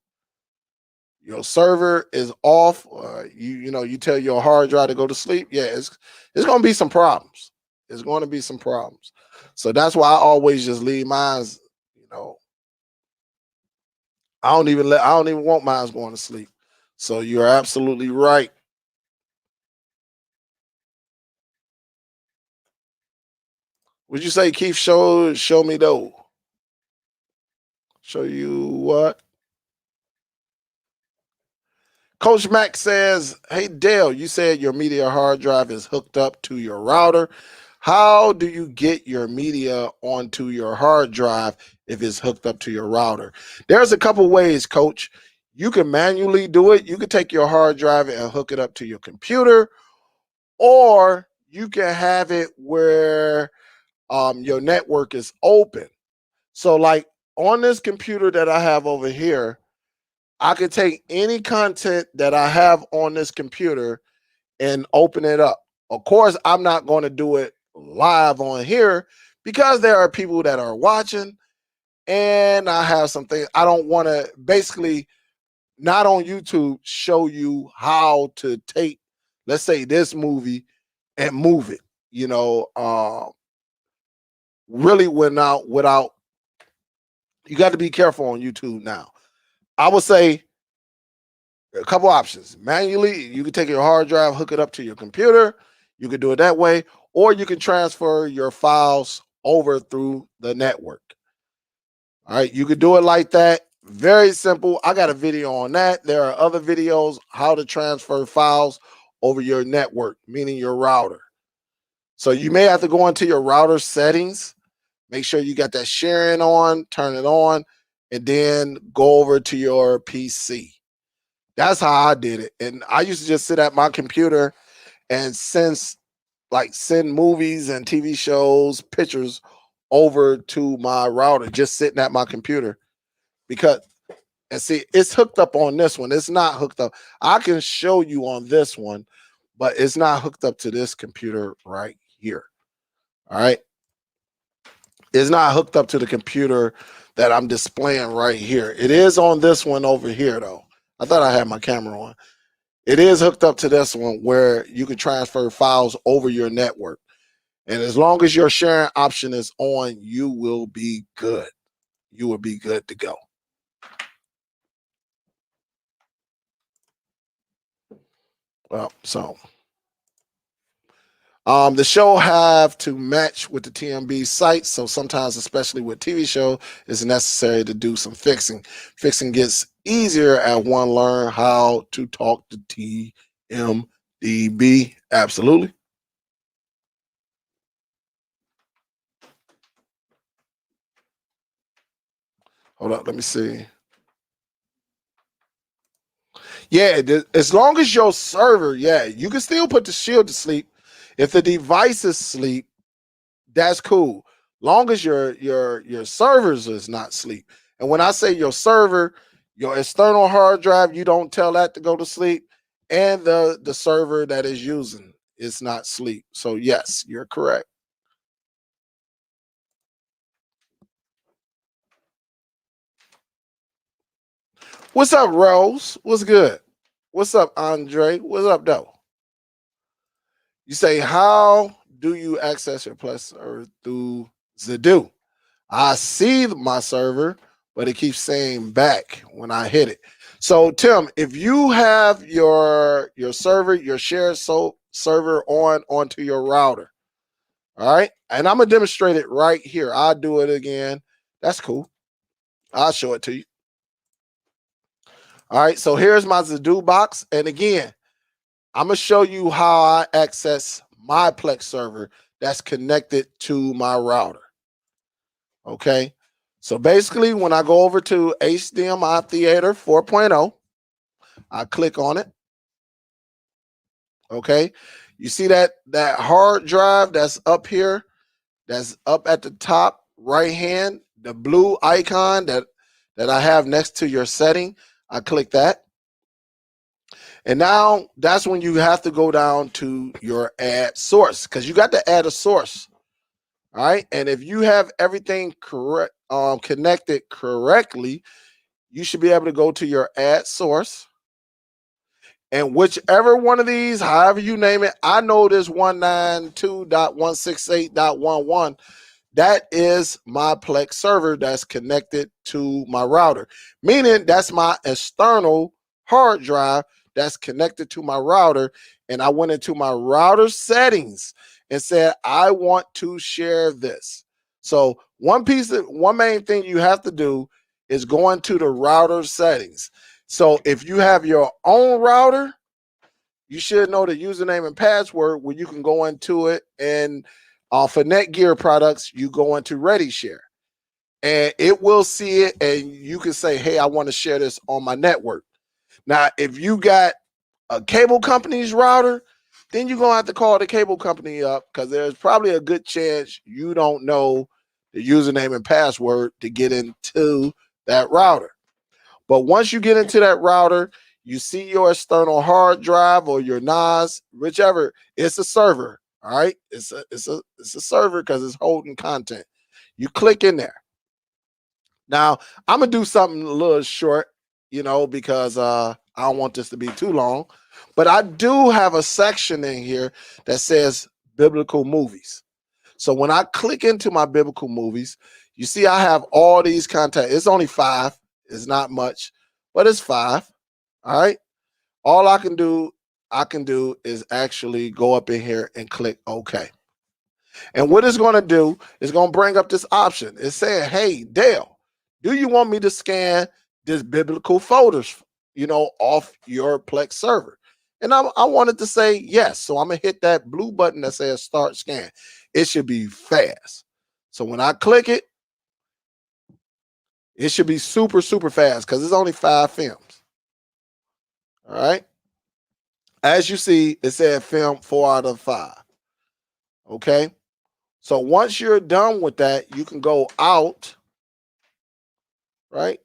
Speaker 1: is off, you tell your hard drive to go to sleep, yeah, it's going to be some problems. It's going to be some problems. So that's why I always just leave mine, I don't even want mine going to sleep. So you're absolutely right. Would you say, Keith, show me though? Show you what? Coach Mac says, hey, Dale, you said your media hard drive is hooked up to your router. How do you get your media onto your hard drive if it's hooked up to your router? There's a couple ways, Coach. You can manually do it. You can take your hard drive and hook it up to your computer, or you can have it where your network is open. So like on this computer that I have over here, I could take any content that I have on this computer and open it up. Of course, I'm not going to do it live on here because there are people that are watching, and I have something I don't want to basically not on YouTube show you how to take, let's say, this movie and move it, really without you got to be careful on YouTube now. I would say a couple options. Manually, you can take your hard drive, hook it up to your computer. You can do it that way, or you can transfer your files over through the network. All right, you can do it like that. Very simple. I got a video on that. There are other videos how to transfer files over your network, meaning your router. So you may have to go into your router settings, make sure you got that sharing on, turn it on, and then go over to your PC. That's how I did it. And I used to just sit at my computer and send movies and TV shows, pictures over to my router, just sitting at my computer. And see, it's hooked up on this one. It's not hooked up. I can show you on this one, but it's not hooked up to this computer right here. All right. It's not hooked up to the computer that I'm displaying right here. It is on this one over here, though. I thought I had my camera on. It is hooked up to this one where you can transfer files over your network. And as long as your sharing option is on, you will be good. You will be good to go. Well, so the show have to match with the TMB site. So sometimes, especially with TV show, it's necessary to do some fixing. Fixing gets easier as one learn how to talk to TMDB. Absolutely. Hold up, let me see. Yeah, as long as your server, yeah, you can still put the shield to sleep. If the device is asleep, that's cool. Long as your servers is not sleep. And when I say your server, your external hard drive, you don't tell that to go to sleep, and the server that is using is not sleep. So yes, you're correct. What's up, Rose? What's good? What's up, Andre? What's up, though? You say, how do you access your Plex server through Zidoo? I see my server, but it keeps saying back when I hit it. So Tim, if you have your server, your shared server onto your router, all right, and I'm gonna demonstrate it right here. I'll do it again. That's cool. I'll show it to you. All right, so here's my Zidoo box, and again, I'm gonna show you how I access my Plex server that's connected to my router. Okay. So basically, when I go over to HDMI Theater 4.0, I click on it. Okay. You see that hard drive that's up here, that's up at the top right hand, the blue icon that I have next to your setting. I click that. And now that's when you have to go down to your add source, because you got to add a source. All right. And if you have everything correct, connected correctly, you should be able to go to your add source. And whichever one of these, however you name it, I know this 192.168.11. That is my Plex server that's connected to my router, meaning that's my external hard drive that's connected to my router. And I went into my router settings and said, I want to share this. So one main thing you have to do is go into the router settings. So if you have your own router, you should know the username and password where you can go into it. And for Netgear products, you go into ReadyShare and it will see it, and you can say, hey, I want to share this on my network. Now, if you got a cable company's router, then you're going to have to call the cable company up, because there's probably a good chance you don't know the username and password to get into that router. But once you get into that router, you see your external hard drive or your NAS, whichever. It's a server. All right. It's a server because it's holding content. You click in there. Now, I'm gonna do something a little short, because I don't want this to be too long. But I do have a section in here that says biblical movies. So when I click into my biblical movies, you see I have all these content. It's only 5. It's not much, but it's 5. All right. All I can do is actually go up in here and click OK. And what it's going to do is going to bring up this option. It's saying, hey, Dale, do you want me to scan this biblical folders, off your Plex server? And I wanted to say yes. So I'm going to hit that blue button that says start scan. It should be fast. So when I click it, it should be super, super fast because it's only 5 films. All right. As you see, it said film 4 out of 5. Okay. So once you're done with that, you can go out, right?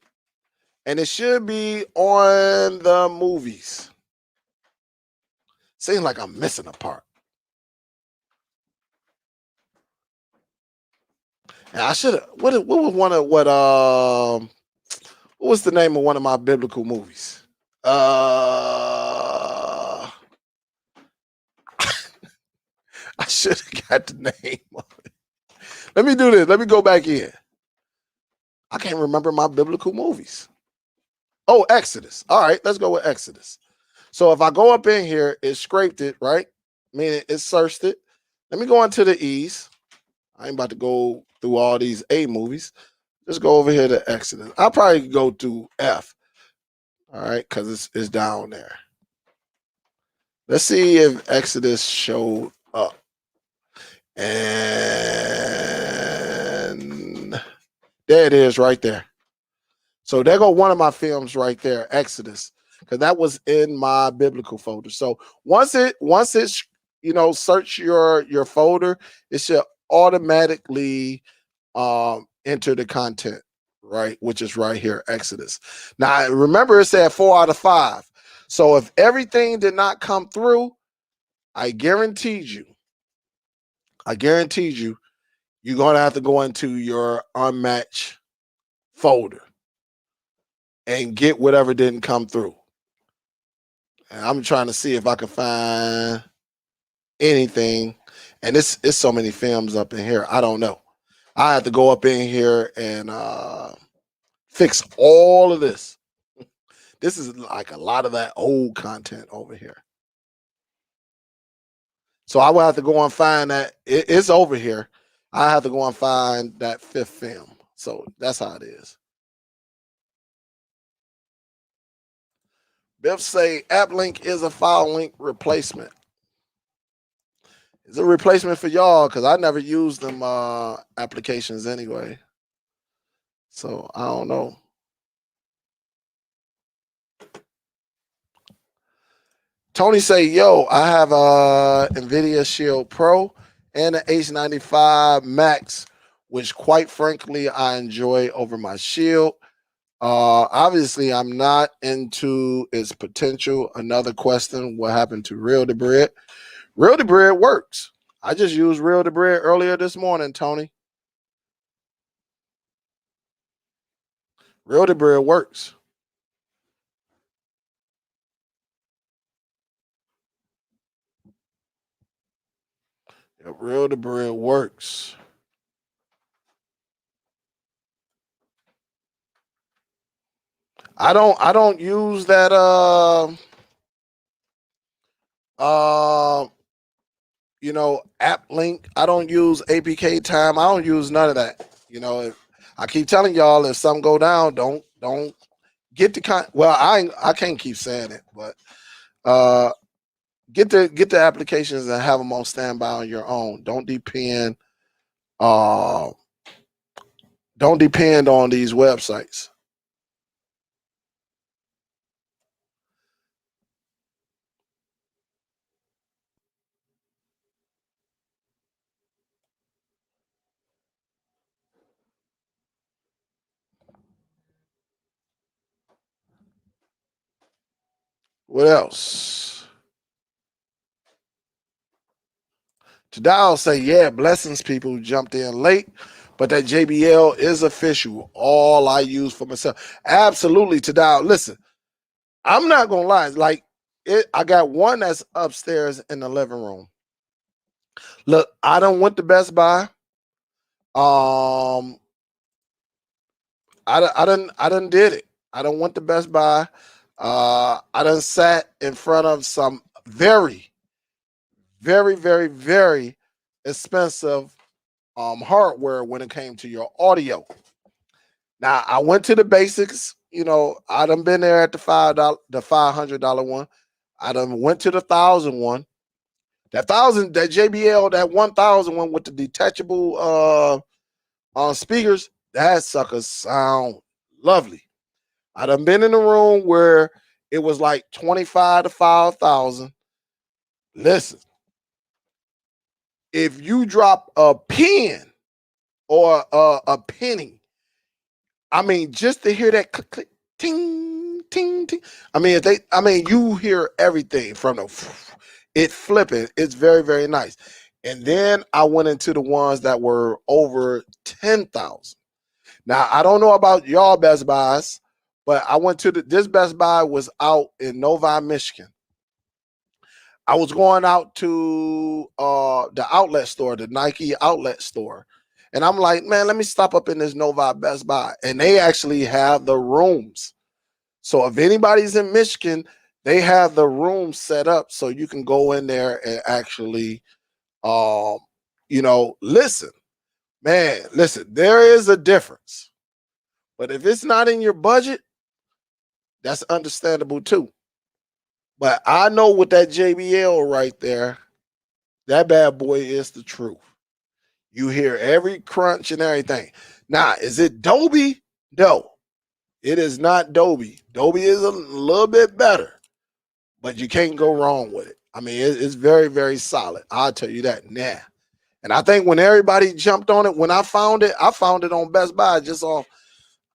Speaker 1: And it should be on the movies. Seems like I'm missing a part. And I should have. What was one of what was the name of one of my biblical movies? I should have got the name of it. Let me do this. Let me go back in. I can't remember my biblical movies. Oh, Exodus. All right, let's go with Exodus. So if I go up in here, it scraped it, right? Meaning it searched it. Let me go into the E's. I ain't about to go through all these A movies. Just go over here to Exodus. I'll probably go to F. All right, because it's down there. Let's see if Exodus showed up. And there it is right there. So there go one of my films right there, Exodus, because that was in my biblical folder. So once it's search your folder, it should automatically enter the content, right, which is right here, Exodus. Now remember, it said 4 out of 5. So if everything did not come through, I guaranteed you, you're gonna have to go into your unmatched folder and get whatever didn't come through. And I'm trying to see if I can find anything. And it's so many films up in here. I don't know. I have to go up in here and fix all of this. This is like a lot of that old content over here. So I will have to go and find that. It's over here. I have to go and find that 5th film. So that's how it is. Biff say app link is a file link replacement. It's a replacement for y'all because I never used them applications anyway. So I don't know. Tony say, yo, I have a NVIDIA Shield Pro and an H95 Max, which quite frankly I enjoy over my Shield. Obviously, I'm not into its potential. Another question, what happened to Real-Debrid? Real-Debrid works. I just used Real-Debrid earlier this morning, Tony. Real-Debrid works. Yeah, Real-Debrid works. I don't use that app link. I don't use APK time. I don't use none of that. I keep telling y'all, if something go down, don't get the I can't keep saying it, but get the applications and have them on standby on your own. Don't depend on these websites. What else? Tadal say, yeah, blessings, people who jumped in late, but that JBL is official. All I use for myself. Absolutely, Tadal. Listen, I'm not gonna lie. Like I got one that's upstairs in the living room. Look, I done went to Best Buy. I done did it. I done went to Best Buy. I done sat in front of some very, very, very, very expensive hardware when it came to your audio. Now I went to the basics. I done been there at the $500 one. I done went to the 1,000 one. That JBL, that 1,000 one with the detachable speakers, that sucker sound lovely. I done been in a room where it was like 25 to 5,000. Listen, if you drop a pin or a penny, I mean, just to hear that click, click, ting, ting, ting. I mean, you hear everything from the. It flipping. It's very, very nice. And then I went into the ones that were over 10,000. Now I don't know about y'all Best Buys, but I went to this Best Buy was out in Novi, Michigan. I was going out to the outlet store, the Nike outlet store. And I'm like, man, let me stop up in this Novi Best Buy. And they actually have the rooms. So if anybody's in Michigan, they have the room set up so you can go in there and actually, listen. Man, listen, there is a difference. But if it's not in your budget, that's understandable too. But I know with that JBL right there, that bad boy is the truth. You hear every crunch and everything. Now, is it Dolby? No, it is not Dolby. Dolby is a little bit better, but you can't go wrong with it. I mean, it's very, very solid. I'll tell you that now. And I think when everybody jumped on it, when I found it on Best Buy just off,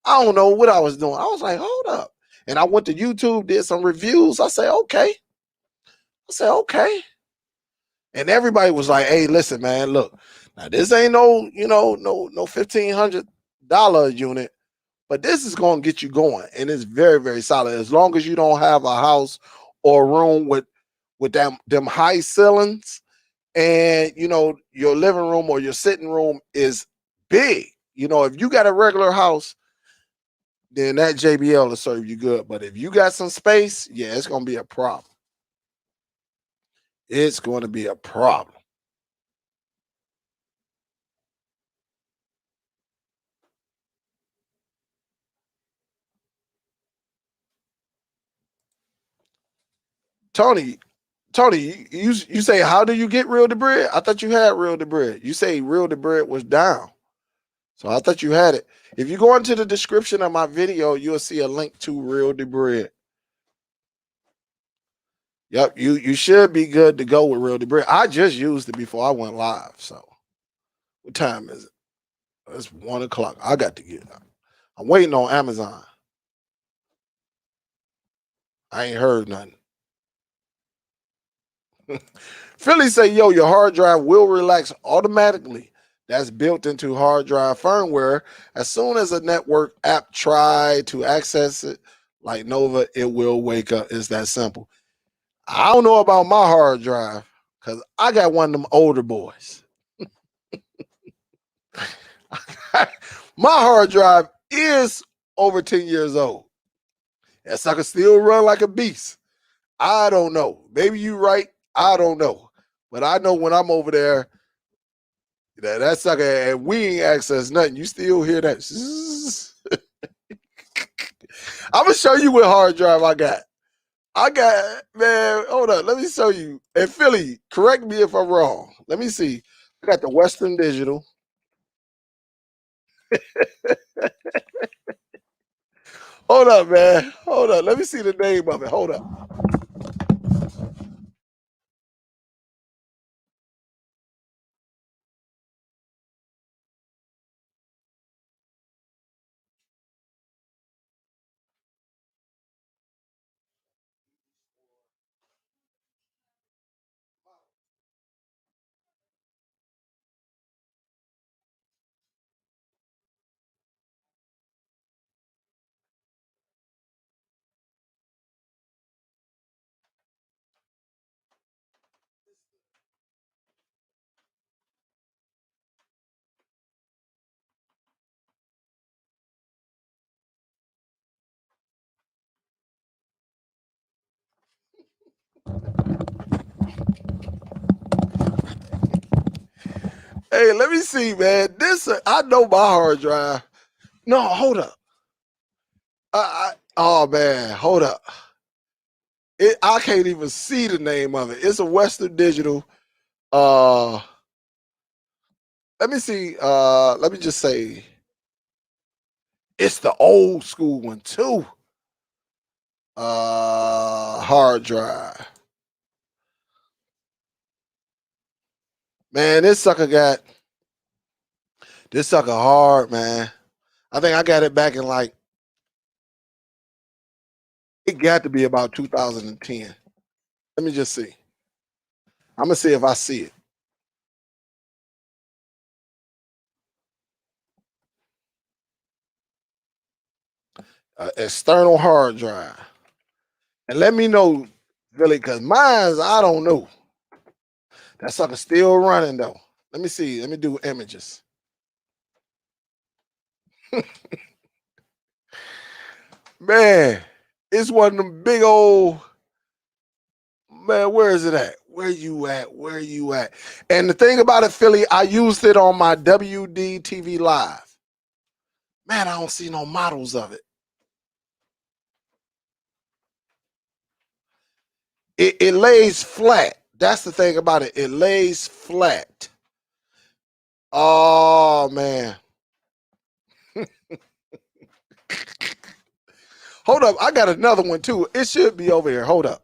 Speaker 1: I don't know what I was doing. I was like, hold up. And I went to YouTube, did some reviews. I said, okay. And everybody was like, hey, listen, man, look, now this ain't no $1,500 unit, but this is going to get you going. And it's very, very solid. As long as you don't have a house or a room with them high ceilings and, your living room or your sitting room is big. If you got a regular house, then that JBL will serve you good. But if you got some space, yeah, it's going to be a problem. It's going to be a problem. Tony, you say, how do you get Real-Debrid? I thought you had Real-Debrid. You say Real-Debrid was down. So I thought you had it. If you go into the description of my video, you'll see a link to Real-Debrid. Yep, you should be good to go with Real-Debrid. I just used it before I went live. So what time is it? It's 1:00. I got to get it. I'm waiting on Amazon. I ain't heard nothing. Philly say, yo, your hard drive will relax automatically. That's built into hard drive firmware. As soon as a network app try to access it, like Nova, it will wake up. It's that simple. I don't know about my hard drive because I got one of them older boys. My hard drive is over 10 years old. That sucker still run like a beast. I don't know. Maybe you right. I don't know. But I know when I'm over there, that sucker, and we ain't access nothing. You still hear that? I'm gonna show you what hard drive I got. Man, hold on. Let me show you. And Philly, correct me if I'm wrong. Let me see. I got the Western Digital. Hold up, man. Hold up. Let me see the name of it. Hold up. Hey, let me see, man. I know my hard drive. No, hold up. Oh man, hold up. I can't even see the name of it. It's a Western Digital. Uh, let me see. Let me just say, it's the old school one too. Hard drive. Man, this sucker hard, man. I think I got it back in it got to be about 2010. Let me just see. I'm gonna see if I see it. External hard drive. And let me know, really, because mine's, I don't know. That sucker still running though. Let me see. Let me do images. Man, it's one of them big old, man, where is it at? Where you at? Where you at? And the thing about it, Philly, I used it on my WD TV Live. Man, I don't see no models of it. It lays flat. That's the thing about it. It lays flat. Oh man. Hold up. I got another one too. It should be over here. Hold up.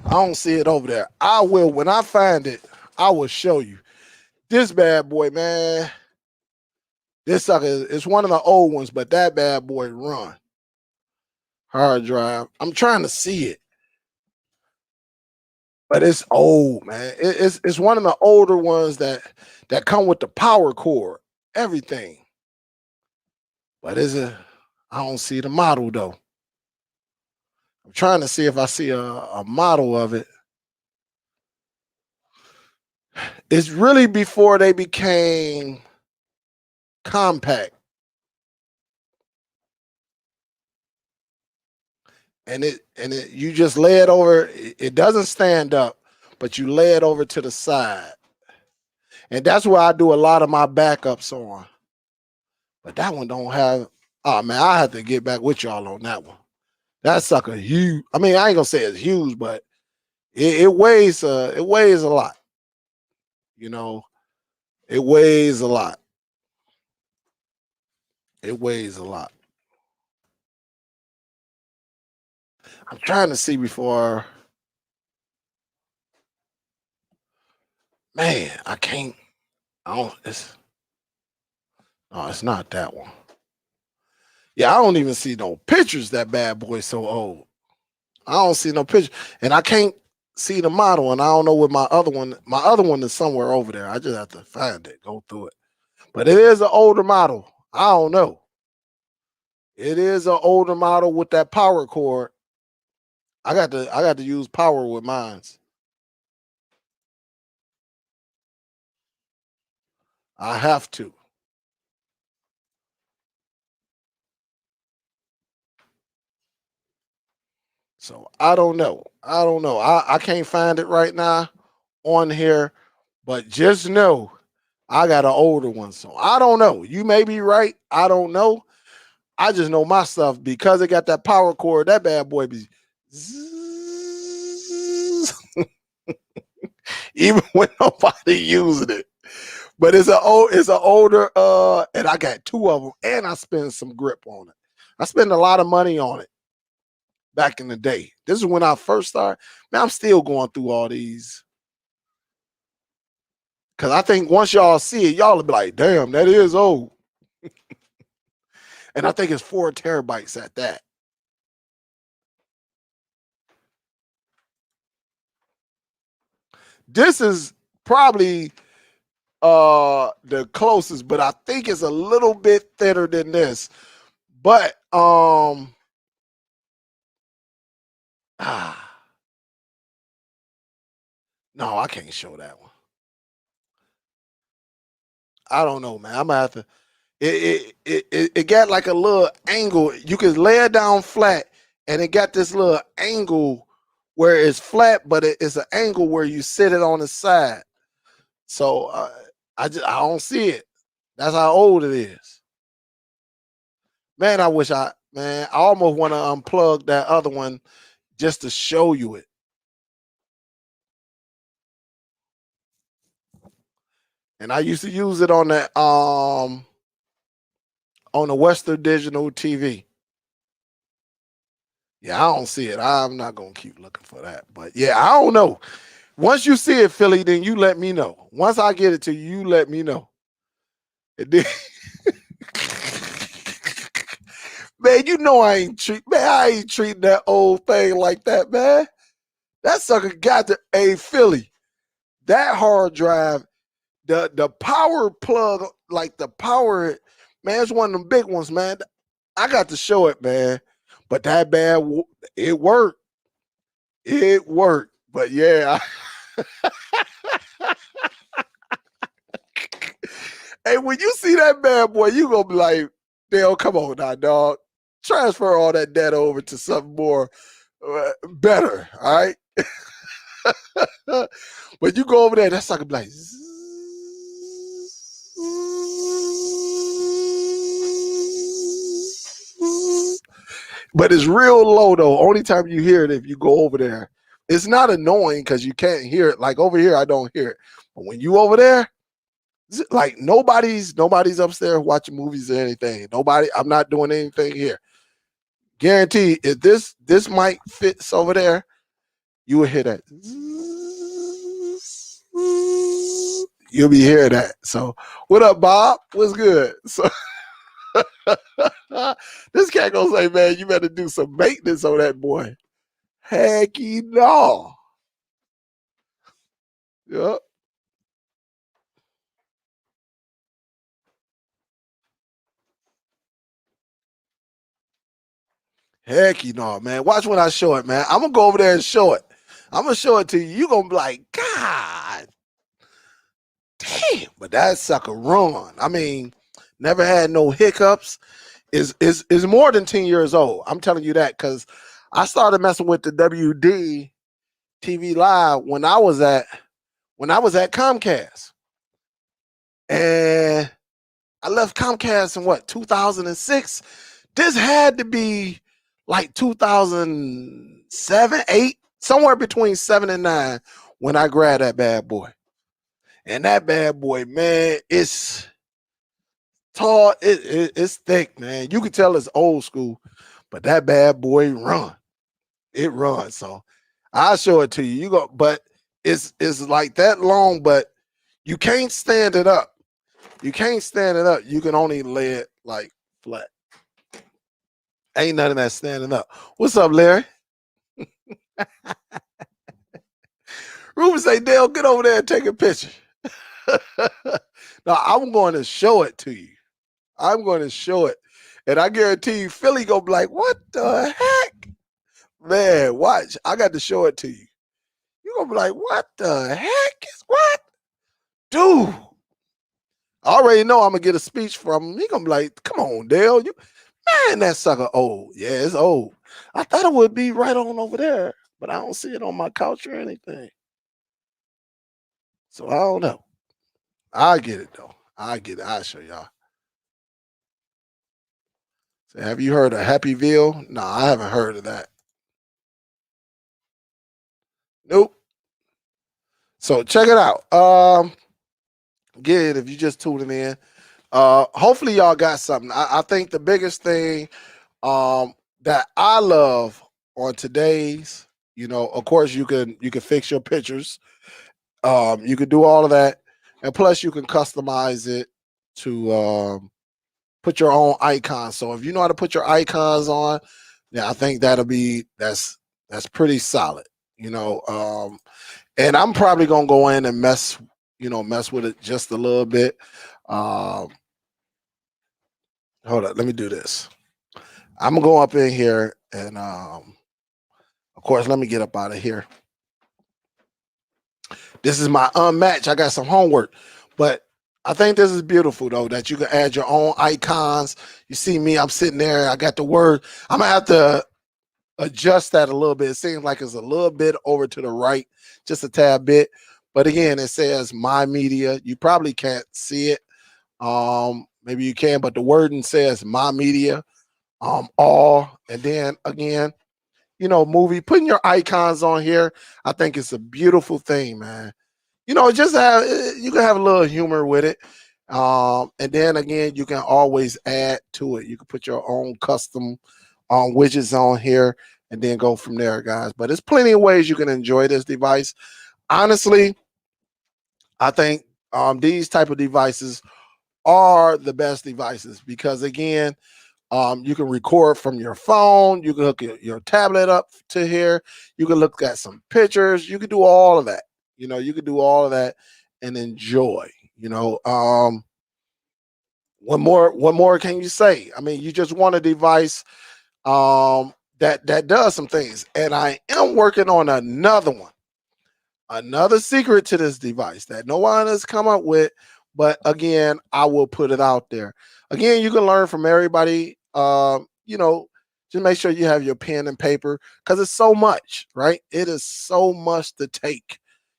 Speaker 1: I don't see it over there. I will, when I find it, I will show you. This bad boy, man. This sucker is one of the old ones, but that bad boy run. Hard drive. I'm trying to see it, but it's old, man. It's one of the older ones that come with the power cord, everything. But is it? I don't see the model though. I'm trying to see if I see a model of it. It's really before they became compact. And you just lay it over. It doesn't stand up, but you lay it over to the side. And that's where I do a lot of my backups on. But that one don't have. Oh man, I have to get back with y'all on that one. That sucker huge. I mean, I ain't gonna say it's huge, but it weighs it weighs a lot. You know, it weighs a lot. It weighs a lot. I'm trying to see before. Man, I can't. I don't. It's no, it's not that one. Yeah, I don't even see no pictures. That bad boy so old. I don't see no picture, and I can't see the model, and I don't know what my other one. My other one is somewhere over there. I just have to find it, go through it. But it is an older model. I don't know. It is an older model with that power cord. I got to use power with mines. I have to. So I don't know. I don't know. I can't find it right now on here, but just know I got an older one. So I don't know. You may be right. I don't know. I just know my stuff because it got that power cord. That bad boy be zzzz, even when nobody using it. But it's an older and I got two of them and I spend some grip on it. I spend a lot of money on it back in the day. This is when I first started. Man, I'm still going through all these. Cause I think once y'all see it, y'all will be like, damn, that is old. And I think it's 4 terabytes at that. This is probably the closest, but I think it's a little bit thinner than this. But ah, no, I can't show that one. I don't know, man. I'm gonna have to. It got like a little angle. You can lay it down flat, and it got this little angle where it's flat, but it's an angle where you sit it on the side. So I don't see it. That's how old it is. Man, I almost want to unplug that other one just to show you it. And I used to use it on the Western Digital TV. Yeah, I don't see it. I'm not gonna keep looking for that. But yeah, I don't know. Once you see it, Philly, then you let me know. Once I get it to you, you let me know. Man, you know I ain't treating that old thing like that, man. That sucker got to Philly. That hard drive, the power plug, like the power, man, it's one of them big ones, man. I got to show it, man. But that bad, it worked. It worked. But yeah. Hey, when you see that bad boy, you gonna be like, Dale, come on now, dog. Transfer all that data over to something more better, all right? But you go over there, that sucker be like, but it's real low though. Only time you hear it if you go over there. It's not annoying because you can't hear it. Like over here, I don't hear it. But when you over there, like nobody's upstairs watching movies or anything. Nobody, I'm not doing anything here. Guarantee if this mic fits over there, you will hear that. You'll be hearing that. So what up, Bob? What's good? So this cat gonna say, man, you better do some maintenance on that boy. Hecky no. Yep. Hecky no, man. Watch when I show it, man. I'm gonna go over there and show it. I'm gonna show it to you. You gonna be like, God damn, but that sucker run. I mean, never had no hiccups. Is more than 10 years old. I'm telling you that because I started messing with the WD TV Live when I was at Comcast. And I left Comcast in what, 2006? This had to be like 2007, 8, somewhere between 7 and 9 when I grabbed that bad boy. And that bad boy, man, it's tall, it's thick, man. You can tell it's old school, but that bad boy run. It runs. So I'll show it to you. You go, but it's like that long, but you can't stand it up. You can't stand it up. You can only lay it like flat. Ain't none of that standing up. What's up, Larry? Ruben say, Dale, get over there and take a picture. Now I'm going to show it to you. I'm going to show it. And I guarantee you, Philly gonna be like, what the heck? Man, watch. I got to show it to you. You're gonna be like, what the heck is what? Dude. I already know I'm gonna get a speech from him. He gonna be like, come on, Dale. Man, that sucker old. Yeah, it's old. I thought it would be right on over there, but I don't see it on my couch or anything. So I don't know. I get it though. I get it. I'll show y'all. So have you heard of Happyville? No, I haven't heard of that. Nope. So check it out. Again, if you just tuning in, hopefully y'all got something. I think the biggest thing that I love on today's, of course you can fix your pictures. You can do all of that, and plus you can customize it to put your own icons. So if you know how to put your icons on, yeah, I think that's pretty solid. And I'm probably gonna go in and mess with it just a little bit. Hold on, let me do this. I'm gonna go up in here and of course, let me get up out of here. This is my unmatched. I got some homework, but I think this is beautiful though, that you can add your own icons. You see me, I'm sitting there, I got the word. I'm gonna have to adjust that a little bit. It seems like it's a little bit over to the right, just a tad bit. But again, it says my media. You probably can't see it. Maybe you can, but the wording says my media, all, and then again, movie, putting your icons on here. I think it's a beautiful thing, man. Just have, you can have a little humor with it. And then again, you can always add to it. You can put your own custom widgets on here and then go from there, guys. But there's plenty of ways you can enjoy this device. Honestly, I think these type of devices are the best devices because again, you can record from your phone. You can hook your tablet up to here. You can look at some pictures. You can do all of that. You can do all of that and enjoy. What more can you say? I mean, you just want a device that does some things. And I am working on another one. Another secret to this device that no one has come up with, but again, I will put it out there. Again, you can learn from everybody. Just make sure you have your pen and paper because it's so much, right? It is so much to take.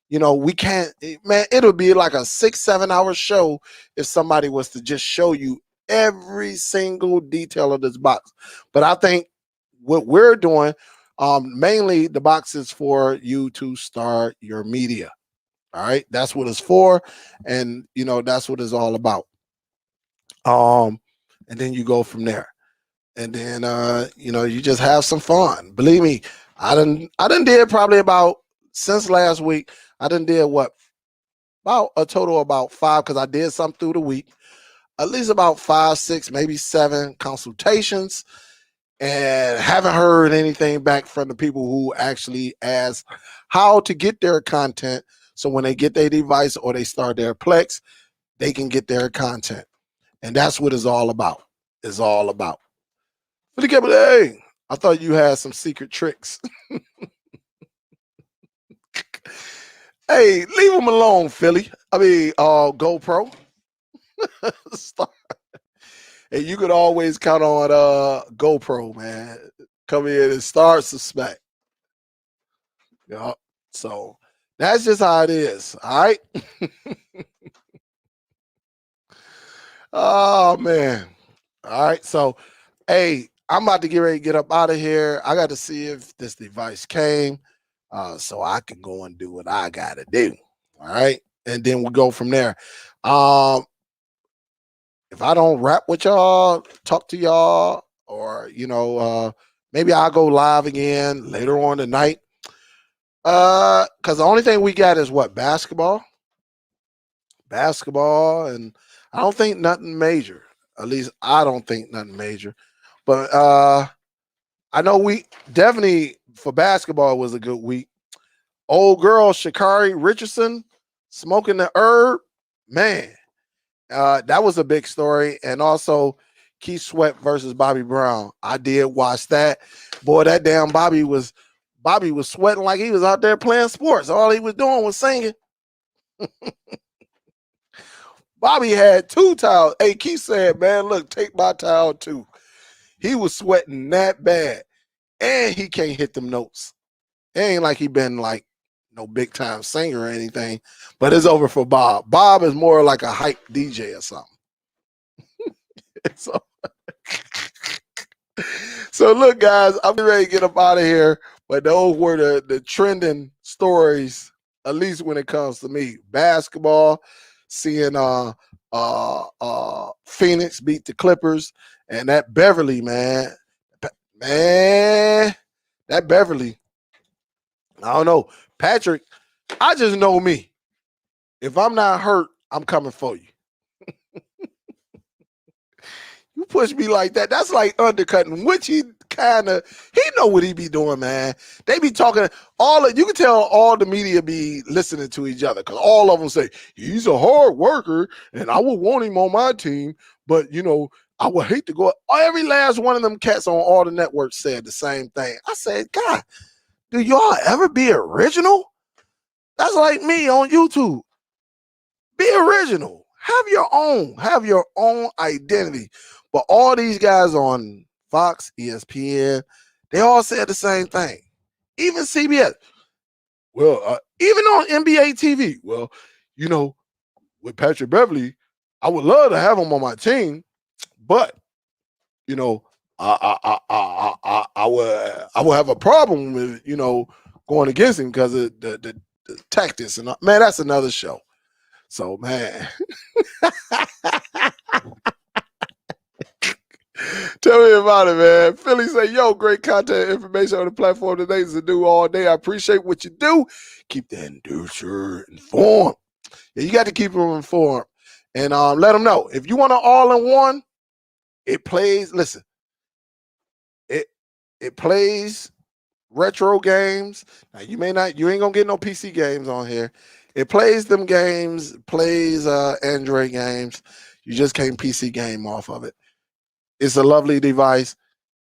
Speaker 1: We can't, man, it'll be like a 6-7 hour show if somebody was to just show you every single detail of this box. But I think what we're doing, mainly the box is for you to start your media. All right, that's what it's for, and that's what it's all about. And then you go from there, and then you just have some fun. Believe me, I done did probably about since last week. I done did about a total of about 5 because I did some through the week. At least about 5, 6, maybe 7 consultations, and haven't heard anything back from the people who actually asked how to get their content. So when they get their device or they start their Plex, they can get their content. And that's what it's all about. It's all about. But hey, I thought you had some secret tricks. Hey, leave them alone, Philly. I mean, GoPro. And you could always count on GoPro, man. Come in and start suspect. Yep. So that's just how it is. All right. Oh man. All right. So hey, I'm about to get ready to get up out of here. I got to see if this device came. So I can go and do what I gotta do. All right. And then we'll go from there. If I don't rap with y'all, talk to y'all, or maybe I'll go live again later on tonight. Because the only thing we got is what? Basketball, and I don't think nothing major. At least I don't think nothing major. But I know we definitely for basketball was a good week. Old girl Sha'Carri Richardson smoking the herb, man. That was a big story. And also Keith Sweat versus Bobby Brown. I did watch that. Boy, that damn Bobby was sweating like he was out there playing sports. All he was doing was singing. Bobby had 2 towels. Hey, Keith said, man, look, take my towel too. He was sweating that bad. And he can't hit them notes. It ain't like he been like no big time singer or anything, but it's over for Bob. Bob is more like a hype DJ or something. So look, guys, I'm ready to get up out of here. But those were the trending stories, at least when it comes to me. Basketball, seeing Phoenix beat the Clippers, and that Beverly, man, that Beverly. I don't know. Patrick, I just know me. If I'm not hurt, I'm coming for you. You push me like that, that's like undercutting, which he know what he be doing, man. They be talking, you can tell all the media be listening to each other because all of them say, he's a hard worker and I would want him on my team, but I would hate to go. Every last one of them cats on all the networks said the same thing. I said, God, do y'all ever be original? That's like me on YouTube. Be original. Have your own identity. But all these guys on Fox, ESPN, they all said the same thing. Even CBS. Well, even on NBA TV. Well, you know, with Patrick Beverly, I would love to have him on my team, but you know, I would have a problem with going against him because of the tactics and man, that's another show. So man, tell me about it, man. Philly say, yo, great content information on the platform today. Zidoo all day. I appreciate what you do. Keep the inducer informed. Yeah, you got to keep them informed. And let them know. If you want an all-in-one, it plays, listen, it plays retro games. Now, you ain't going to get no PC games on here. It plays them games, plays Android games. You just can't PC game off of it. It's a lovely device,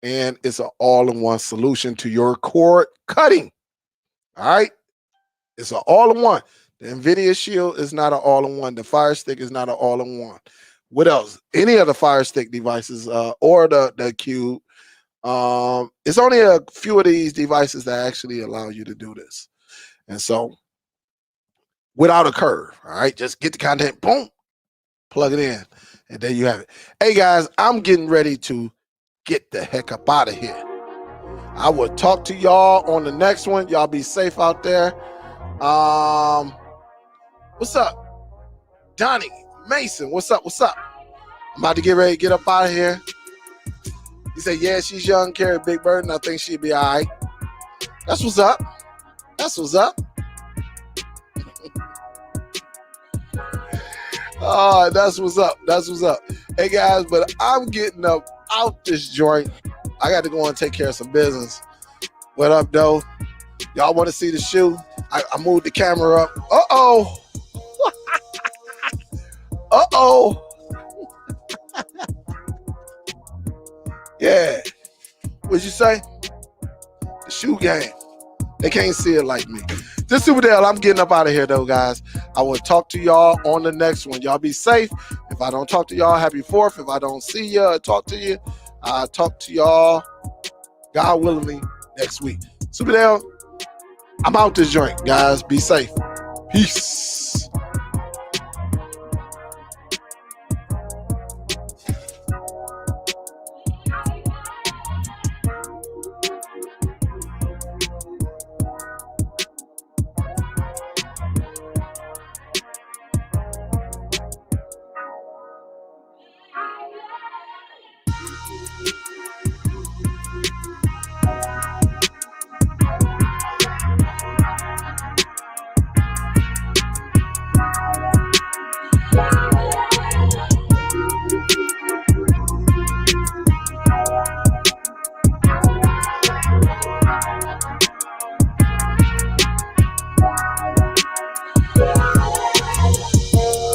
Speaker 1: and it's an all-in-one solution to your cord cutting. All right? It's an all-in-one. The NVIDIA Shield is not an all-in-one. The Fire Stick is not an all-in-one. What else? Any of the Fire Stick devices or the Cube. It's only a few of these devices that actually allow you to do this. And so, without a curve, all right? Just get the content, boom, plug it in, and there you have it. Hey, guys, I'm getting ready to get the heck up out of here. I will talk to y'all on the next one. Y'all be safe out there. What's up? Donnie Mason, what's up? What's up? I'm about to get ready to get up out of here. He said, yeah, she's young, carry a big burden. I think she'll be all right. That's what's up. That's what's up. Oh, that's what's up. That's what's up. Hey, guys, but I'm getting up out this joint. I got to go and take care of some business. What up, though? Y'all want to see the shoe? I moved the camera up. Uh-oh. Uh-oh. Yeah. What'd you say? The shoe game. They can't see it like me. This is SUPERDELL. I'm getting up out of here, though, guys. I will talk to y'all on the next one. Y'all be safe. If I don't talk to y'all, happy 4th. If I don't see you or talk to you, I'll talk to y'all, God willingly, next week. SUPERDELL, I'm out this joint, guys. Be safe. Peace.